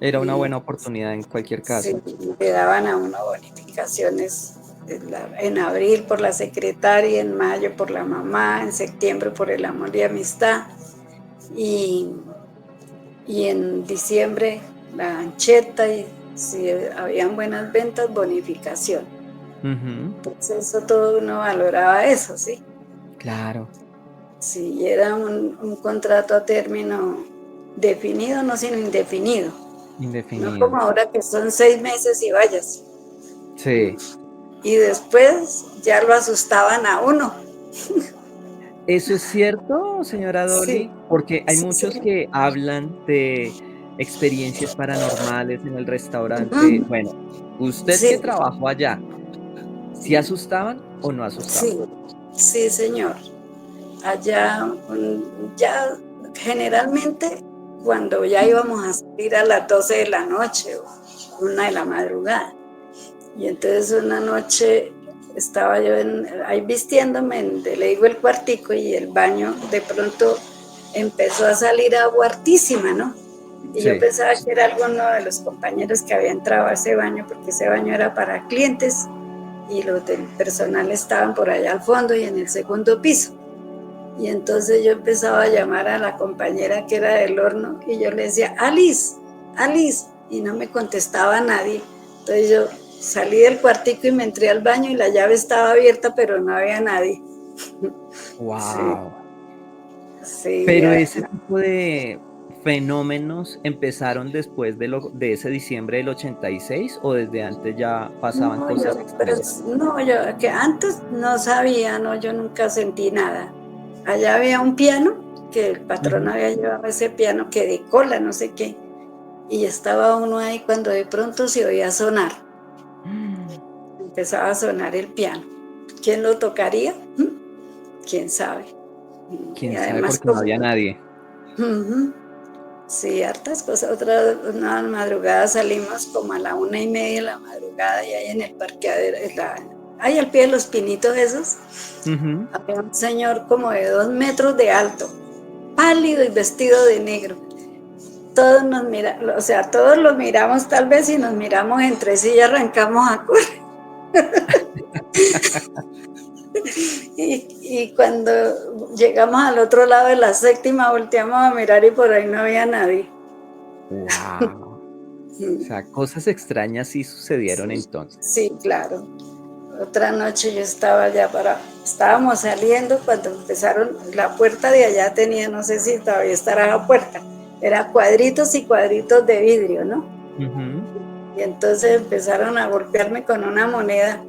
Era una Y buena oportunidad en cualquier sí, caso. le daban a uno bonificaciones en abril por la secretaria, en mayo por la mamá, en septiembre por el amor y amistad, y, y en diciembre la ancheta, y si habían buenas ventas, bonificación. Ujú. Entonces eso todo uno valoraba eso, ¿sí? Claro. Si era un contrato a término definido, no sino indefinido, no Indefinido. como ahora que son 6 meses y vayas. Sí. Y después ya lo asustaban a uno. ¿Eso es cierto, señora Sí, Dolly? Porque hay sí, muchos sí. que hablan de experiencias paranormales en el restaurante. Ujú. Bueno, usted que Sí, trabajó allá, ¿sí asustaban o no asustaban? sí, sí, señor. Allá ya generalmente cuando ya íbamos a salir a las 12 de la noche o 1 de la madrugada. Y entonces una noche estaba yo ahí vistiéndome, le digo el cuartico y el baño, de pronto empezó a salir agua hartísima, ¿no? Y yo Sí. pensaba que era alguno de los compañeros que había entrado a ese baño, porque ese baño era para clientes y los del personal estaban por allá al fondo y en el segundo piso. Y entonces yo empezaba a llamar a la compañera que era del horno y yo le decía, Alice, Alice, y no me contestaba nadie. Entonces yo salí del cuartico y me entré al baño y la llave estaba abierta, pero no había nadie. Sí, Wow. sí, Pero ese tipo de fenómenos empezaron después de ese diciembre del 86 o desde antes ya pasaban no, yo, cosas pero extrañas. no, yo que antes no sabía, no, yo nunca sentí nada. Allá había un piano, que el patrón Ujú. había llevado ese piano que de cola, no sé qué, y estaba uno ahí cuando de pronto se oía sonar, empezaba a sonar el piano. ¿Quién lo tocaría? ¿Quién sabe? Y Quién sabe además porque no como, había nadie. ujú, sí, hartas cosas. Una madrugada salimos como a la 1:30 de la madrugada y ahí en el parqueadero, ay, al pie de los pinitos esos, Ujú. había un señor como de 2 metros de alto, pálido y vestido de negro. Todos nos miramos, o sea, todos lo miramos tal vez y nos miramos entre sí y arrancamos a correr. Y cuando llegamos al otro lado de la séptima, volteamos a mirar y por ahí no había nadie. Guau. O sea, cosas extrañas sí sucedieron Sí, entonces. sí, claro. Otra noche yo estaba estábamos saliendo cuando empezaron, la puerta de allá tenía, no sé si todavía estará la puerta, era cuadritos y cuadritos de vidrio, ¿no? Ujú. Y entonces empezaron a golpearme con una moneda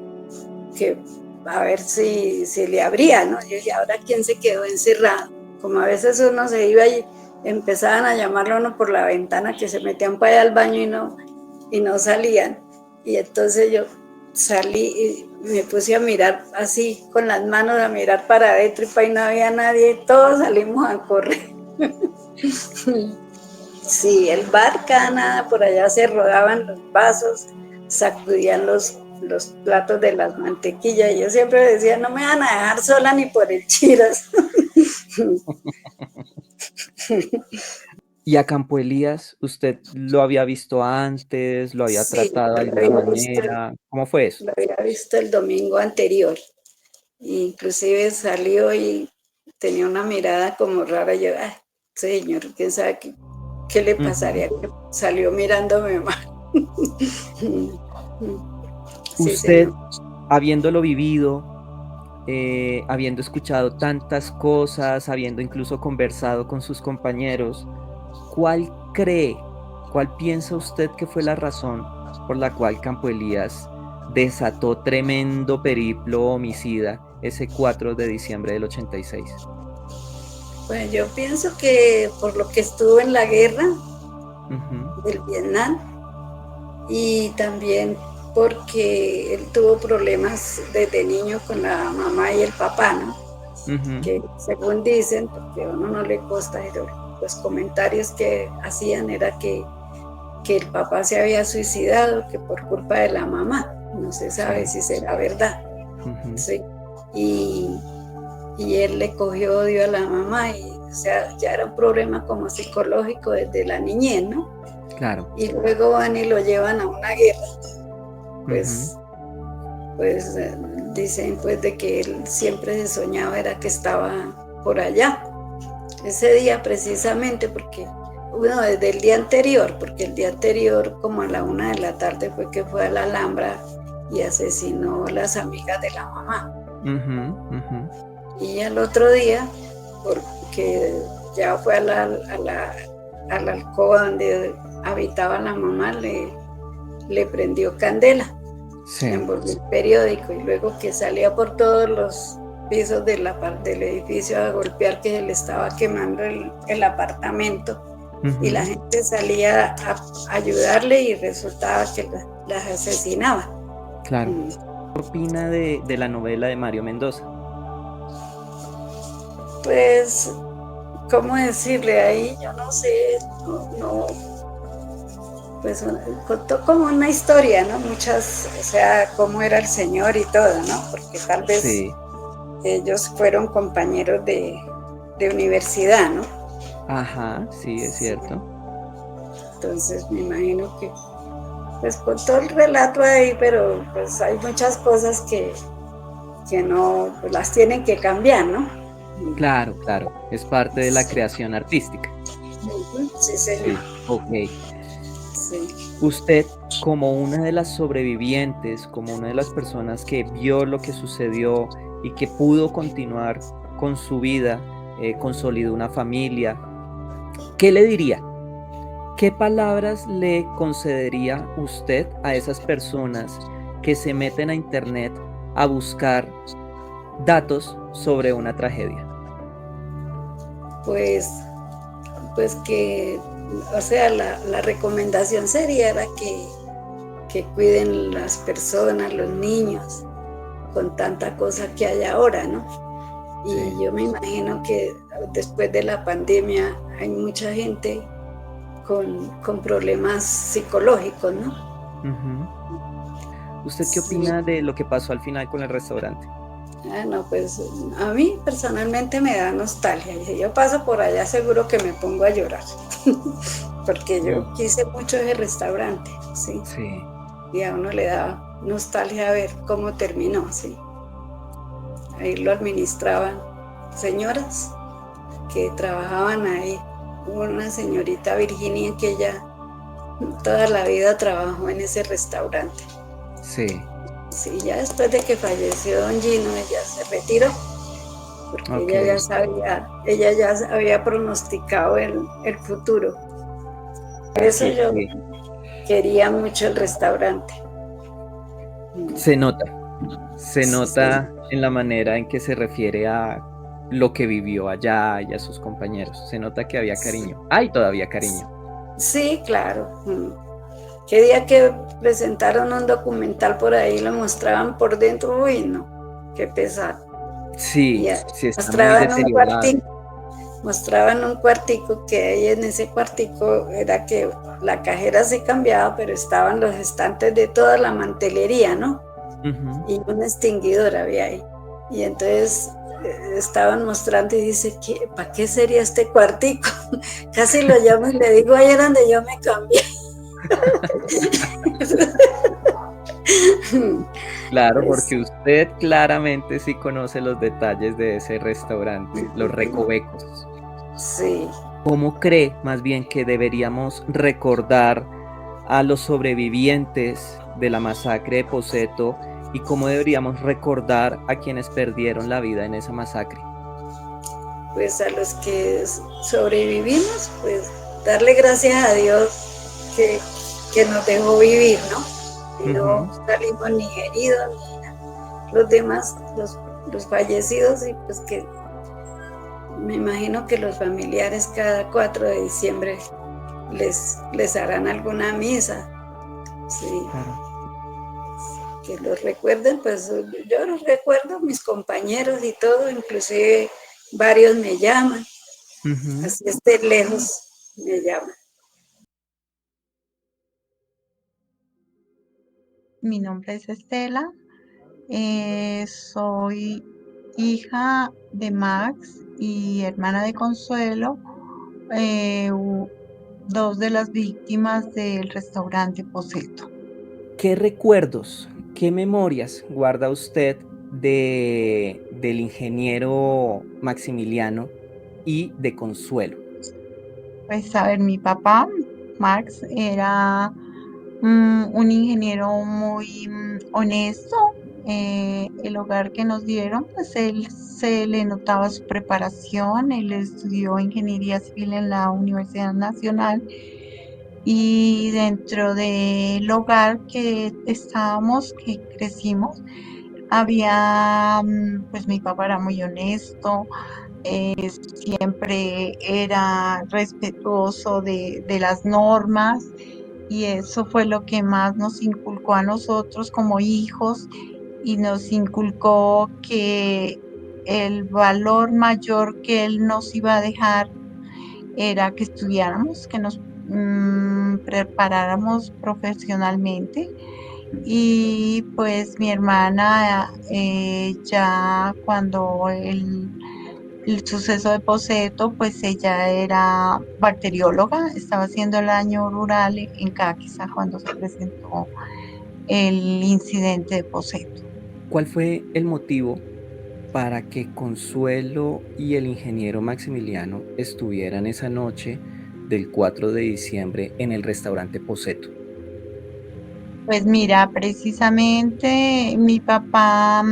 que a ver si le abría, ¿no? Yo dije, ¿ahora quién se quedó encerrado? Como a veces uno se iba y empezaban a llamarlo a uno por la ventana, que se metían para allá al baño y no salían. Y entonces yo salí y me puse a mirar así, con las manos, a mirar para adentro y para ahí no había nadie y todos salimos a correr. Sí, el bar, cada nada, por allá se rodaban los vasos, sacudían los platos de las mantequillas. Y yo siempre decía, no me van a dejar sola ni por el chiras. Y a Campo Elías, ¿usted lo había visto antes? ¿Lo había Sí, tratado de alguna manera? ¿Cómo fue eso? lo había visto el domingo anterior. Inclusive salió y tenía una mirada como rara. Yo, ay, señor, quién sabe qué le Ujú. pasaría. Salió mirándome mal. Sí, Usted, señor. habiéndolo vivido, habiendo escuchado tantas cosas, habiendo incluso conversado con sus compañeros, ¿cuál cree, cuál piensa usted que fue la razón por la cual Campo Elías desató tremendo periplo homicida ese 4 de diciembre del 86? Pues yo pienso que por lo que estuvo en la guerra Ujú, del Vietnam y también porque él tuvo problemas desde niño con la mamá y el papá, ¿no? ujú, Que según dicen, porque a uno no le consta, pero los comentarios que hacían era que el papá se había suicidado, que por culpa de la mamá. No se sabe sí, si será verdad. ujú, Sí. Y, y él le cogió odio a la mamá y, o sea, ya era un problema como psicológico desde la niñez, ¿no? claro, Y luego van y lo llevan a una guerra, ujú, pues, pues dicen pues de que él siempre se soñaba era que estaba por allá, ese día precisamente porque, bueno, desde el día anterior, porque el día anterior como a la 1 de la tarde fue que fue a la Alhambra y asesinó a las amigas de la mamá. ujú, ujú, Y al otro día, porque ya fue a la alcoba donde habitaba la mamá, le prendió candela, le sí, envolvió el periódico y luego que salía por todos los pisos del edificio a golpear que se le estaba quemando el apartamento y la ujú, gente salía a ayudarle y resultaba que las asesinaba. claro. Mm. ¿Qué opina de la novela de Mario Mendoza? Pues, ¿cómo decirle ahí? Yo no sé, no, pues contó como una historia, ¿no? Muchas, o sea, cómo era el señor y todo, ¿no? Porque tal vez Sí, ellos fueron compañeros de universidad, ¿no? ajá, sí, es Sí. cierto. Entonces me imagino que, pues contó el relato ahí, pero pues hay muchas cosas que no, pues las tienen que cambiar, ¿no? Claro, claro, es parte de la Sí, creación artística. sí, señor. Sí, okey. Sí. Usted, como una de las sobrevivientes, como una de las personas que vio lo que sucedió y que pudo continuar con su vida, consolidó una familia, ¿qué le diría? ¿Qué palabras le concedería usted a esas personas que se meten a Internet a buscar datos sobre una tragedia? Pues, pues que, o sea, la recomendación sería era que cuiden las personas, los niños, con tanta cosa que hay ahora, ¿no? Sí. Y yo me imagino que después de la pandemia hay mucha gente con problemas psicológicos, ¿no? Ujú. ¿Usted qué Sí. opina de lo que pasó al final con el restaurante? No, pues a mí personalmente me da nostalgia. Y si yo paso por allá seguro que me pongo a llorar. Porque yo Mm, quise mucho ese restaurante, ¿sí? sí, Y a uno le da nostalgia ver cómo terminó, ¿sí? Ahí lo administraban señoras que trabajaban ahí. Hubo una señorita Virginia que ella toda la vida trabajó en ese restaurante. sí, Sí, ya después de que falleció don Gino, ella se retiró, porque ok, ella ya había pronosticado el futuro. Por eso sí, yo sí. quería mucho el restaurante. Se nota, se Sí, nota en la manera en que se refiere a lo que vivió allá y a sus compañeros. Se nota que había cariño. Hay todavía cariño. sí, claro. Qué día que presentaron un documental por ahí, lo mostraban por dentro, uy, no, qué pesado. Y Sí, sí está muy mostraban un deteriorado. cuartico, mostraban un cuartico que ahí en ese cuartico era que la cajera se cambiaba, pero estaban los estantes de toda la mantelería, ¿no? Ujú. Y un extinguidor había ahí. Y entonces estaban mostrando y dice, ¿para qué sería este cuartico? Casi lo llamo y le digo, ahí era donde yo me cambié. Claro, Pues porque usted claramente sí conoce los detalles de ese restaurante, los recovecos. sí, ¿Cómo cree más bien que deberíamos recordar a los sobrevivientes de la masacre de Poseto y cómo deberíamos recordar a quienes perdieron la vida en esa masacre? pues a los que sobrevivimos, pues darle gracias a Dios que, que nos dejó vivir, ¿no? Y no Ujú. salimos ni heridos ni nada. Los demás, los fallecidos, y pues que me imagino que los familiares cada 4 de diciembre les harán alguna misa, sí, Claro. que los recuerden, pues yo los recuerdo, mis compañeros y todo, inclusive varios me llaman, Ujú. así estén lejos, me llaman. Mi nombre es Estela, soy hija de Max y hermana de Consuelo, dos de las víctimas del restaurante Poseto. ¿Qué recuerdos, qué memorias guarda usted del ingeniero Maximiliano y de Consuelo? Pues a ver, mi papá, Max, era un ingeniero muy honesto. El hogar que nos dieron, pues él se le notaba su preparación. Él estudió ingeniería civil en la Universidad Nacional y dentro del hogar que estábamos, que crecimos, había, pues mi papá era muy honesto, siempre era respetuoso de las normas y eso fue lo que más nos inculcó a nosotros como hijos y nos inculcó que el valor mayor que él nos iba a dejar era que estudiáramos, que nos preparáramos profesionalmente y pues mi hermana ya cuando el suceso de Poseto, pues ella era bacterióloga, estaba haciendo el año rural en Caquisa cuando se presentó el incidente de Poseto. ¿Cuál fue el motivo para que Consuelo y el ingeniero Maximiliano estuvieran esa noche del 4 de diciembre en el restaurante Poseto? Pues mira, precisamente mi papá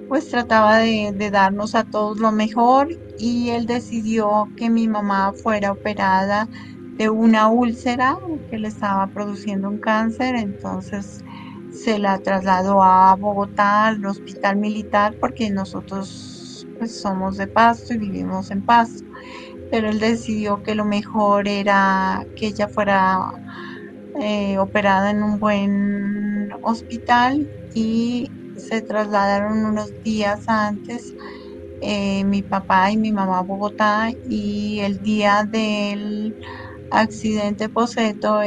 pues trataba de darnos a todos lo mejor y él decidió que mi mamá fuera operada de una úlcera que le estaba produciendo un cáncer, entonces se la trasladó a Bogotá, al hospital militar, porque nosotros pues somos de Pasto y vivimos en Pasto, pero él decidió que lo mejor era que ella fuera operada en un buen hospital y se trasladaron unos días antes mi papá y mi mamá a Bogotá y el día del accidente Poseto,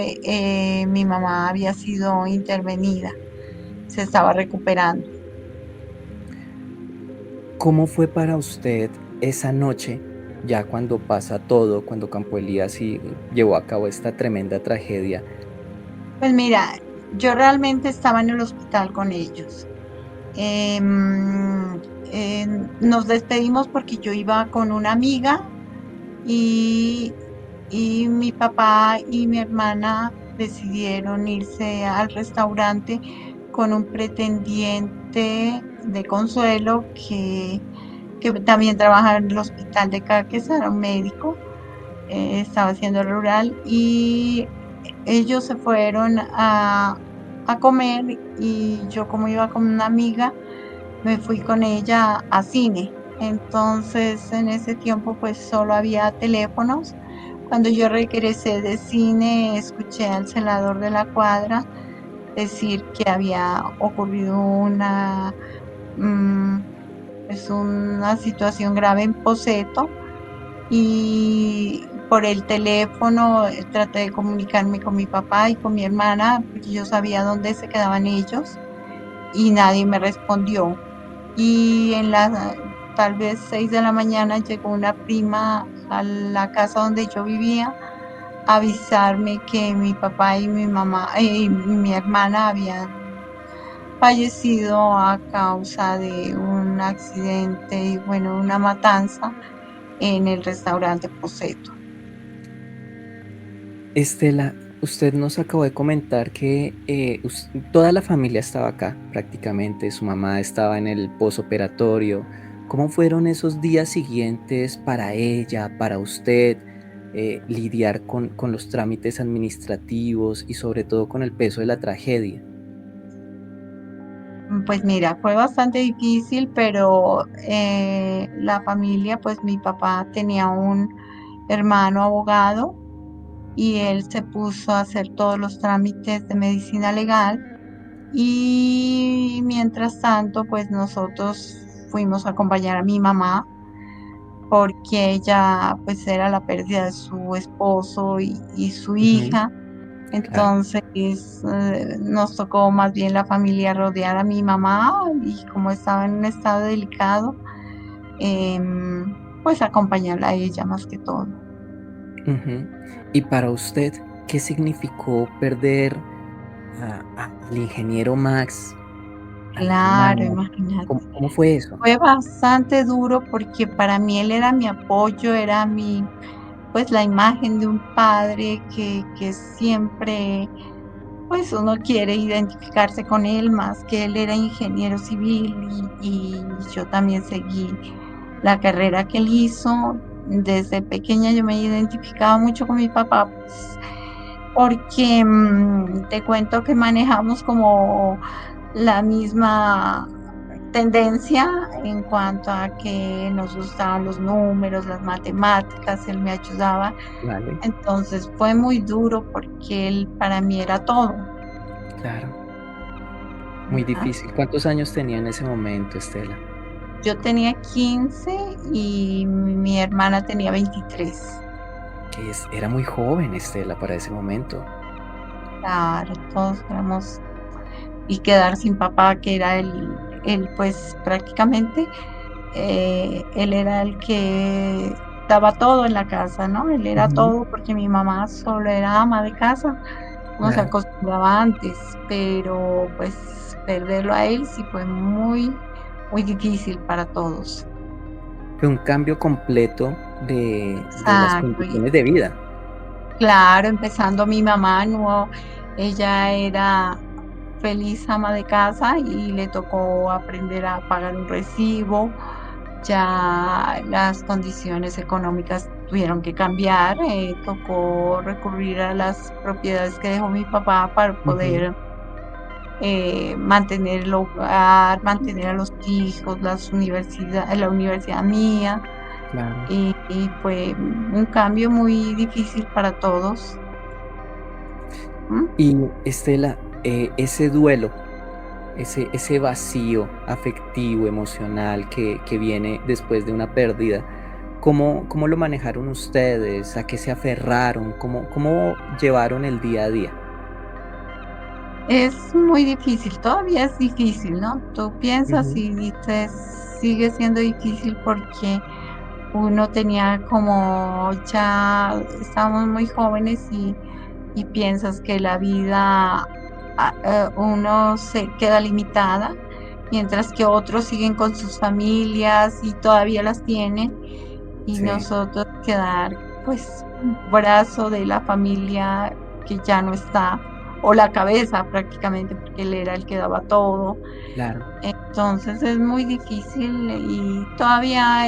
mi mamá había sido intervenida, se estaba recuperando. ¿Cómo fue para usted esa noche, ya cuando pasa todo, cuando Campo Elías sí llevó a cabo esta tremenda tragedia? Pues mira, yo realmente estaba en el hospital con ellos. Em, Nos despedimos porque yo iba con una amiga y, y mi papá y mi hermana decidieron irse al restaurante con un pretendiente de Consuelo que también trabaja en el hospital de Caques, era un médico, estaba haciendo rural y ellos se fueron a comer y yo como iba con una amiga, me fui con ella a cine. Entonces, en ese tiempo, pues solo había teléfonos. Cuando yo regresé de cine, escuché al celador de la cuadra decir que había ocurrido mm, una situación grave en Poceto y por el teléfono traté de comunicarme con mi papá y con mi hermana porque yo sabía dónde se quedaban ellos y nadie me respondió. Y en las tal vez 6 de la mañana llegó una prima a la casa donde yo vivía a avisarme que mi papá y mi mamá y mi hermana habían fallecido a causa de un accidente y bueno, una matanza en el restaurante Poseto. Estela, usted nos acabó de comentar que toda la familia estaba acá prácticamente, su mamá estaba en el posoperatorio. ¿Cómo fueron esos días siguientes para ella, para usted, lidiar con los trámites administrativos y sobre todo con el peso de la tragedia? Pues mira, fue bastante difícil, pero la familia, pues mi papá tenía un hermano abogado y él se puso a hacer todos los trámites de medicina legal y mientras tanto, pues nosotros fuimos a acompañar a mi mamá porque ella pues era la pérdida de su esposo y su Ujú, hija. claro. Entonces, nos tocó más bien la familia rodear a mi mamá y como estaba en un estado delicado, pues acompañarla a ella más que todo. Ujú. Y para usted, ¿qué significó perder al ingeniero Max, a la Claro, hermana? imagínate. ¿Cómo fue eso? Fue bastante duro porque para mí él era mi apoyo, era pues la imagen de un padre que siempre, pues uno quiere identificarse con él más que él era ingeniero civil y yo también seguí la carrera que él hizo. Desde pequeña yo me identificaba mucho con mi papá, pues, porque te cuento que manejamos como la misma tendencia en cuanto a que nos gustaban los números, las matemáticas, él me ayudaba. Vale, Entonces fue muy duro porque él para mí era todo. claro, muy Ajá. difícil. ¿Cuántos años tenía en ese momento, Estela? Yo tenía 15 y mi hermana tenía 23. Era muy joven, Estela, para ese momento. Claro, todos éramos y quedar sin papá, que era él pues prácticamente, él era el que daba todo en la casa, ¿no? Él era Ujú, todo porque mi mamá solo era ama de casa, como se claro. acostumbraba antes, pero pues perderlo a él sí fue muy, muy difícil para todos. Fue un cambio completo de las Exacto, y condiciones de vida. claro, empezando mi mamá, no, ella era feliz ama de casa y le tocó aprender a pagar un recibo. Ya las condiciones económicas tuvieron que cambiar, tocó recurrir a las propiedades que dejó mi papá para Ujú, poder mantener el hogar, mantener a los hijos, la universidad mía, claro. y fue un cambio muy difícil para todos. ¿M? Y, Estela, ese duelo, ese vacío afectivo, emocional que viene después de una pérdida, ¿Cómo lo manejaron ustedes? ¿A qué se aferraron? ¿Cómo llevaron el día a día? Es muy difícil, todavía es difícil, ¿no? Tú piensas Ujú. y dices, sigue siendo difícil porque uno tenía como ya estábamos muy jóvenes y piensas que la vida, uno se queda limitada, mientras que otros siguen con sus familias y todavía las tienen, y Sí, nosotros quedar, pues, un brazo de la familia que ya no está, o la cabeza prácticamente, porque él era el que daba todo. claro, Entonces es muy difícil y todavía,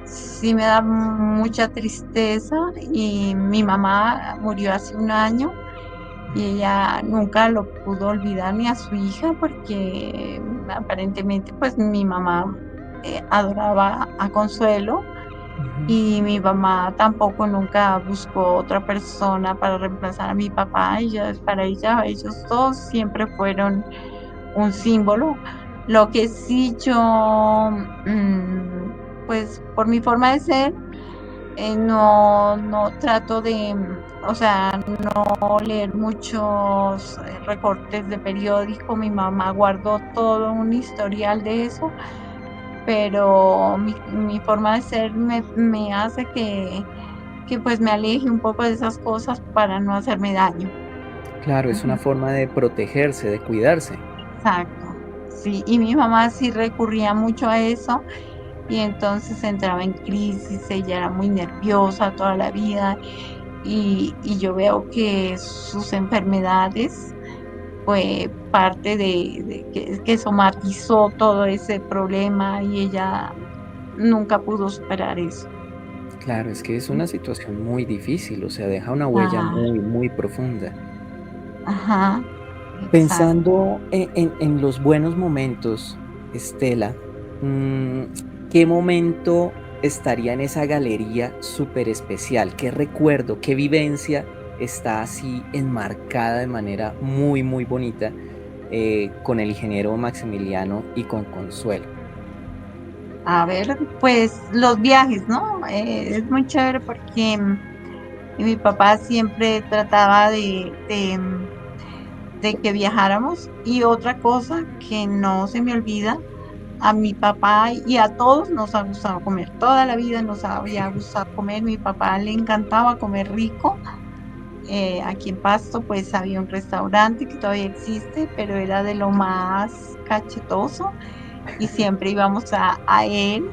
sí me da mucha tristeza, y mi mamá murió hace un año y ella nunca lo pudo olvidar ni a su hija porque aparentemente pues mi mamá adoraba a Consuelo, ujú, y mi mamá tampoco nunca buscó otra persona para reemplazar a mi papá. Para ella, ellos dos siempre fueron un símbolo. Lo que sí yo, pues por mi forma de ser, no trato de, o sea, no leer muchos recortes de periódico. Mi mamá guardó todo un historial de eso, pero mi forma de ser me hace que pues me aleje un poco de esas cosas para no hacerme daño. claro, es una Ujú. forma de protegerse, de cuidarse. Exacto. Sí, y mi mamá sí recurría mucho a eso, y entonces entraba en crisis, ella era muy nerviosa toda la vida, y yo veo que sus enfermedades fue parte de que somatizó todo ese problema, y ella nunca pudo superar eso. Claro, es que es una situación muy difícil, o sea, deja una huella Ah, muy profunda. ajá, exacto. Pensando en los buenos momentos, Estela, mm, ¿qué momento estaría en esa galería súper especial? ¿Qué recuerdo, qué vivencia está así enmarcada de manera muy bonita, con el ingeniero Maximiliano y con Consuelo? A ver, pues los viajes, ¿no? Es muy chévere porque mi papá siempre trataba de que viajáramos. Y otra cosa que no se me olvida, a mi papá y a todos nos ha gustado comer. Toda la vida nos había gustado comer. Mi papá le encantaba comer rico. Aquí en Pasto, pues había un restaurante que todavía existe, pero era de lo más cachetoso, y siempre íbamos a él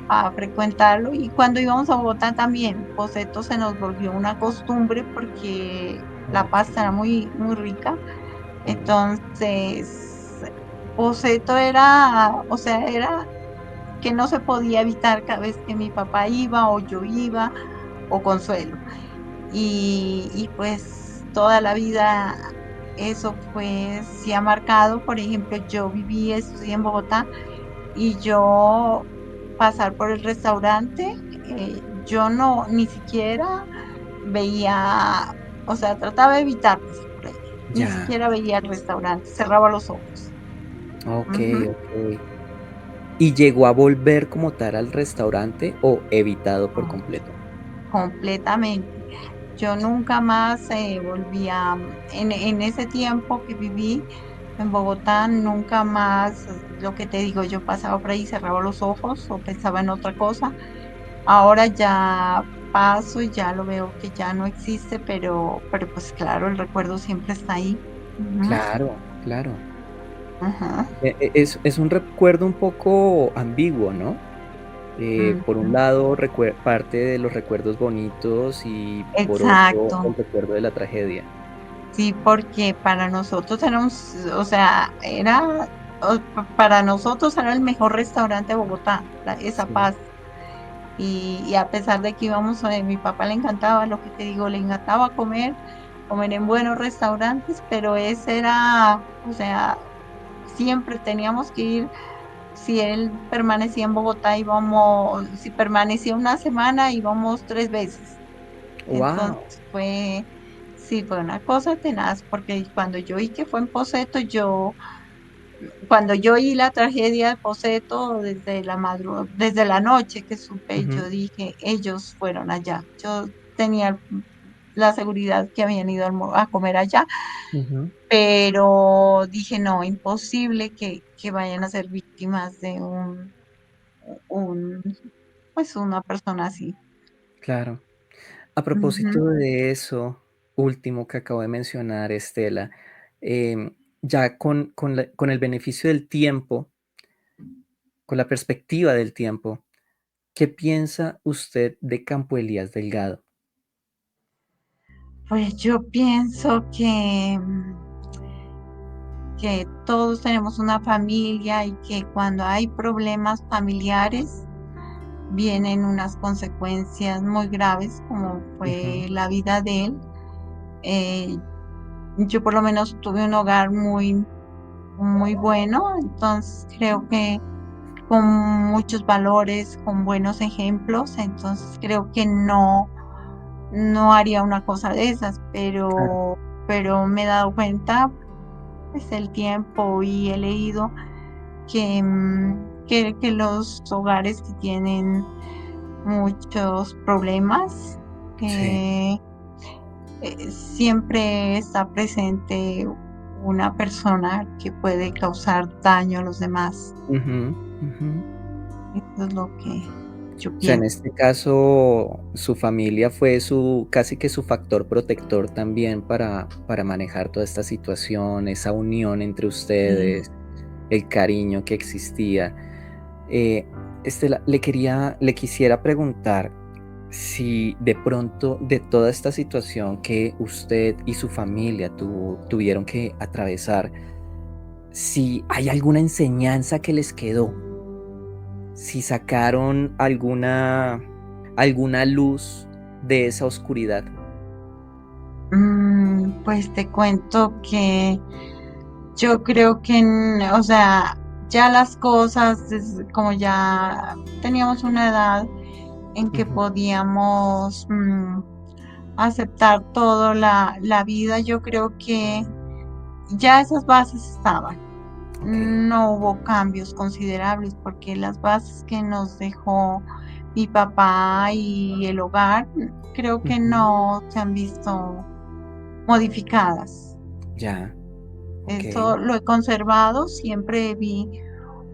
a frecuentarlo. Y cuando íbamos a Bogotá también, Poseto se nos volvió una costumbre porque la pasta era Okey, muy rica. sí, Entonces, Poseto era, o sea, era que no se podía evitar cada vez que mi papá iba o yo iba o Consuelo. Y pues toda la vida eso pues sí ha marcado. Por ejemplo, yo viví, estudié en Bogotá, y yo pasar por el restaurante, yo no, ni siquiera veía, o sea, trataba de evitar pasar por ahí, ni ya, siquiera veía el restaurante, cerraba los ojos. Ujú. okey. ¿Y llegó a volver como tal al restaurante o evitado por Ah, completo? completamente. Yo nunca más volví a, en ese tiempo que viví en Bogotá, nunca más, lo que te digo, yo pasaba por ahí, cerraba los ojos o pensaba en otra cosa. Ahora ya paso y ya lo veo que ya no existe, pero pues claro, el recuerdo siempre está ahí. Ujú, Claro, claro. ajá, Es un recuerdo un poco ambiguo, ¿no? Por un ujú. lado, parte de los recuerdos bonitos y por otro, Exacto. el recuerdo de la tragedia. Sí, porque para nosotros era o sea, para nosotros era el mejor restaurante de Bogotá, esa Sí, pasta. Y a pesar de que íbamos, mi papá le encantaba, lo que te digo, le encantaba comer en buenos restaurantes, pero ese era, o sea, siempre teníamos que ir. Si él permanecía en Bogotá, íbamos, si permanecía una semana, íbamos 3 veces. ¡wow! Entonces sí, fue una cosa tenaz, porque cuando yo vi que fue en Poseto, yo cuando yo oí la tragedia de Poseto desde la noche que supe, Ujú, yo dije, ellos fueron allá. Yo tenía la seguridad que habían ido a comer allá, ujú. pero dije, no, imposible que vayan a ser víctimas de un, pues una persona así. Claro. A propósito Ujú. de eso último que acabo de mencionar, Estela, ya con el beneficio del tiempo, con la perspectiva del tiempo, ¿qué piensa usted de Campo Elías Delgado? Pues yo pienso que todos tenemos una familia y que cuando hay problemas familiares vienen unas consecuencias muy graves, como Ujú, fue la vida de él. Eh, yo por lo menos tuve un hogar muy bueno, entonces creo que con muchos valores, con buenos ejemplos, entonces creo que no haría una cosa de esas, claro. pero me he dado cuenta, pues el tiempo y he leído que los hogares que tienen muchos problemas, Sí. que siempre está presente una persona que puede causar daño a los demás. Ujú, ujú. Eso es lo que yo O sea, en pienso. este caso, su familia fue su casi que su factor protector también para manejar toda esta situación, esa unión entre Sí. ustedes, el cariño que existía. Eh, Estela, le quisiera preguntar si de pronto de toda esta situación que usted y su familia tuvieron que atravesar, si hay alguna enseñanza que les quedó, si sacaron alguna luz de esa oscuridad. Pues te cuento que yo creo que, o sea, ya las cosas, como ya teníamos una edad en que Ujú, podíamos aceptar todo la vida, yo creo que ya esas bases estaban. okey. No hubo cambios considerables porque las bases que nos dejó mi papá y el hogar creo que Ujú, no se han visto modificadas. ya, okey. Eso lo he conservado, siempre vi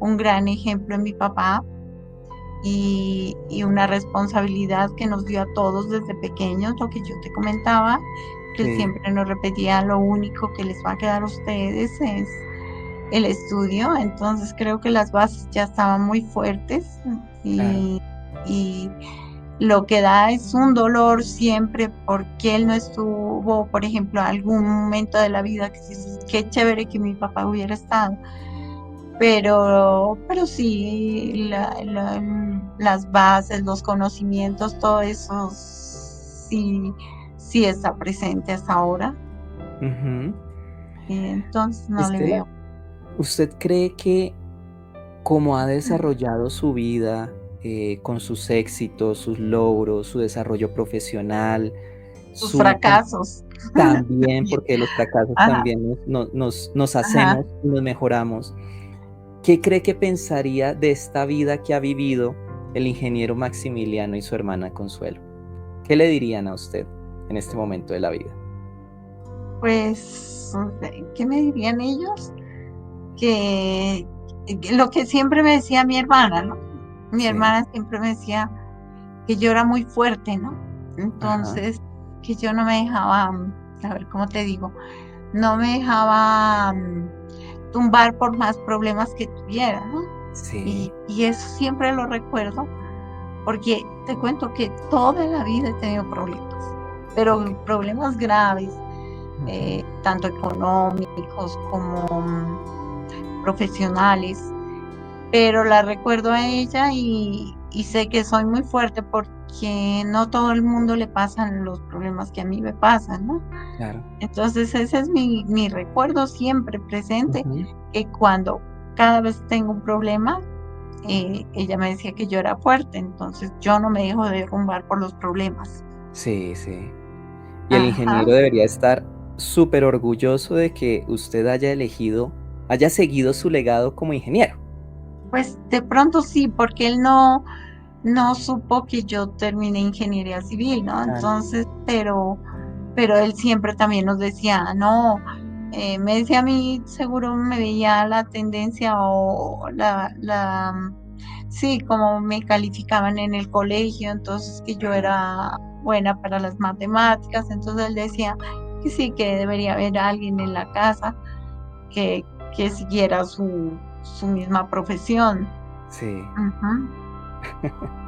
un gran ejemplo en mi papá y una responsabilidad que nos dio a todos desde pequeños, lo que yo te comentaba, que él Sí, siempre nos repetía, lo único que les va a quedar a ustedes es el estudio, entonces creo que las bases ya estaban muy fuertes claro. y lo que da es un dolor siempre porque él no estuvo, por ejemplo, algún momento de la vida que dices, qué chévere que mi papá hubiera estado, pero sí, las bases, los conocimientos, todo eso sí está presente hasta ahora, Ujú. y entonces no le Estela, veo. ¿usted cree que como ha desarrollado su vida, con sus éxitos, sus logros, su desarrollo profesional, Sus su fracasos. también, porque los fracasos Ajá, también nos ajá. hacemos y nos mejoramos. ¿Qué cree que pensaría de esta vida que ha vivido el ingeniero Maximiliano y su hermana Consuelo? ¿Qué le dirían a usted en este momento de la vida? Pues, ¿qué me dirían ellos? Que lo que siempre me decía mi hermana, ¿no? Mi Sí, hermana siempre me decía que yo era muy fuerte, ¿no? ajá, Entonces, que yo no me dejaba, a ver, ¿cómo te digo? No me dejaba tumbar por más problemas que tuviera, ¿no? sí, Y eso siempre lo recuerdo porque te cuento que toda la vida he tenido problemas, okey, pero problemas graves, ujú, tanto económicos como profesionales, pero la recuerdo a ella y sé que soy muy fuerte porque no todo el mundo le pasan los problemas que a mí me pasan, ¿no? claro, Entonces ese es mi recuerdo siempre presente, ujú, que cuando cada vez tengo un problema, ella me decía que yo era fuerte, entonces yo no me dejo derrumbar por los problemas. sí, sí. Y el Ajá, ingeniero debería estar súper orgulloso de que usted haya elegido haya seguido su legado como ingeniero. Pues de pronto sí, porque él no supo que yo terminé ingeniería civil, ¿no? Ah, Entonces, pero él siempre también nos decía, no, me decía a mí, seguro me veía la tendencia o sí, como me calificaban en el colegio, entonces que yo era buena para las matemáticas, entonces él decía que sí, que debería haber alguien en la casa que, que siguiera su misma profesión. sí. Ujú.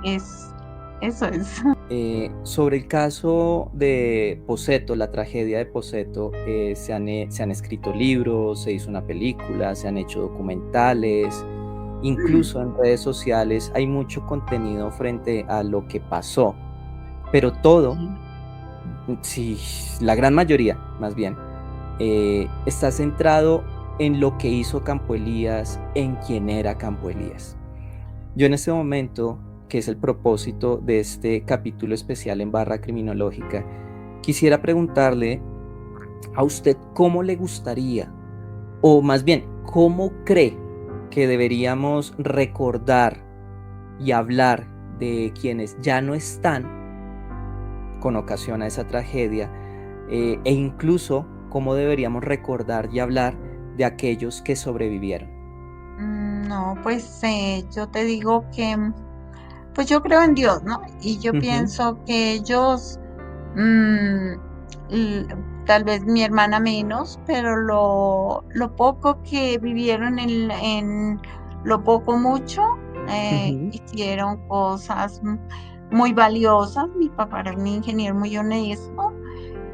Es, eso es. Sobre el caso de Poseto, la tragedia de Poseto, se han escrito libros, se hizo una película, se han hecho documentales, incluso en redes sociales hay mucho contenido frente a lo que pasó, pero todo, Sí. sí, la gran mayoría más bien, está centrado en lo que hizo Campo Elías, en quién era Campo Elías. Yo en este momento, que es el propósito de este capítulo especial en Barra Criminológica, quisiera preguntarle a usted cómo le gustaría, o más bien, cómo cree que deberíamos recordar y hablar de quienes ya no están con ocasión a esa tragedia, e incluso cómo deberíamos recordar y hablar de aquellos que sobrevivieron. No, pues yo te digo que, pues yo creo en Dios, ¿no? Y yo Ujú, pienso que ellos, mm, l- tal vez mi hermana menos, pero lo poco que vivieron en lo poco mucho, ujú, hicieron cosas muy valiosas. Mi papá era un ingeniero muy honesto.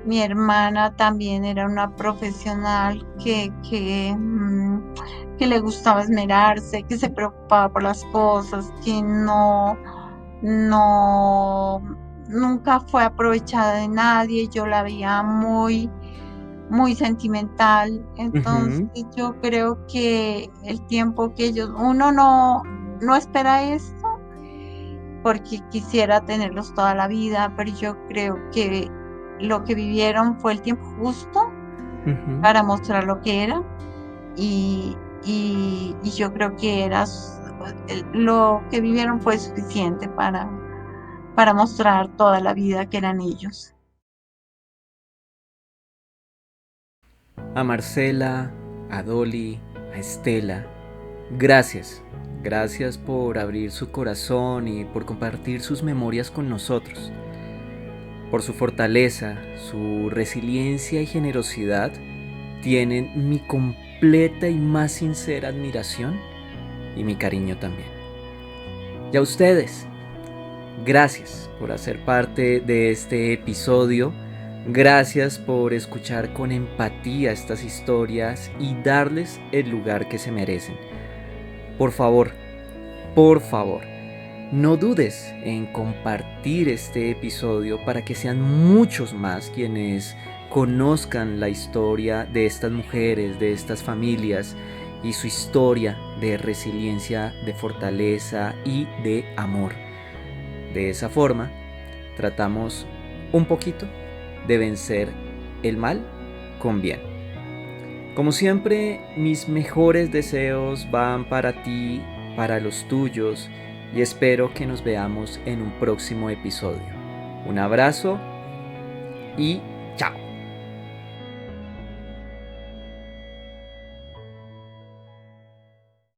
Mi hermana también era una profesional que le gustaba esmerarse, que se preocupaba por las cosas, que no, nunca fue aprovechada de nadie. Yo la veía muy sentimental. Entonces ujú. yo creo que el tiempo que uno no espera esto porque quisiera tenerlos toda la vida, pero yo creo que lo que vivieron fue el tiempo justo Ujú. para mostrar lo que era y yo creo que lo que vivieron fue suficiente para mostrar toda la vida que eran ellos. A Marcela, a Dolly, a Estela, gracias. Gracias por abrir su corazón y por compartir sus memorias con nosotros. Por su fortaleza, su resiliencia y generosidad, tienen mi completa y más sincera admiración y mi cariño también. Y a ustedes, gracias por hacer parte de este episodio. Gracias por escuchar con empatía estas historias y darles el lugar que se merecen. Por favor, no dudes en compartir este episodio para que sean muchos más quienes conozcan la historia de estas mujeres, de estas familias y su historia de resiliencia, de fortaleza y de amor. De esa forma, tratamos un poquito de vencer el mal con bien. Como siempre, mis mejores deseos van para ti, para los tuyos, y espero que nos veamos en un próximo episodio. Un abrazo y chao.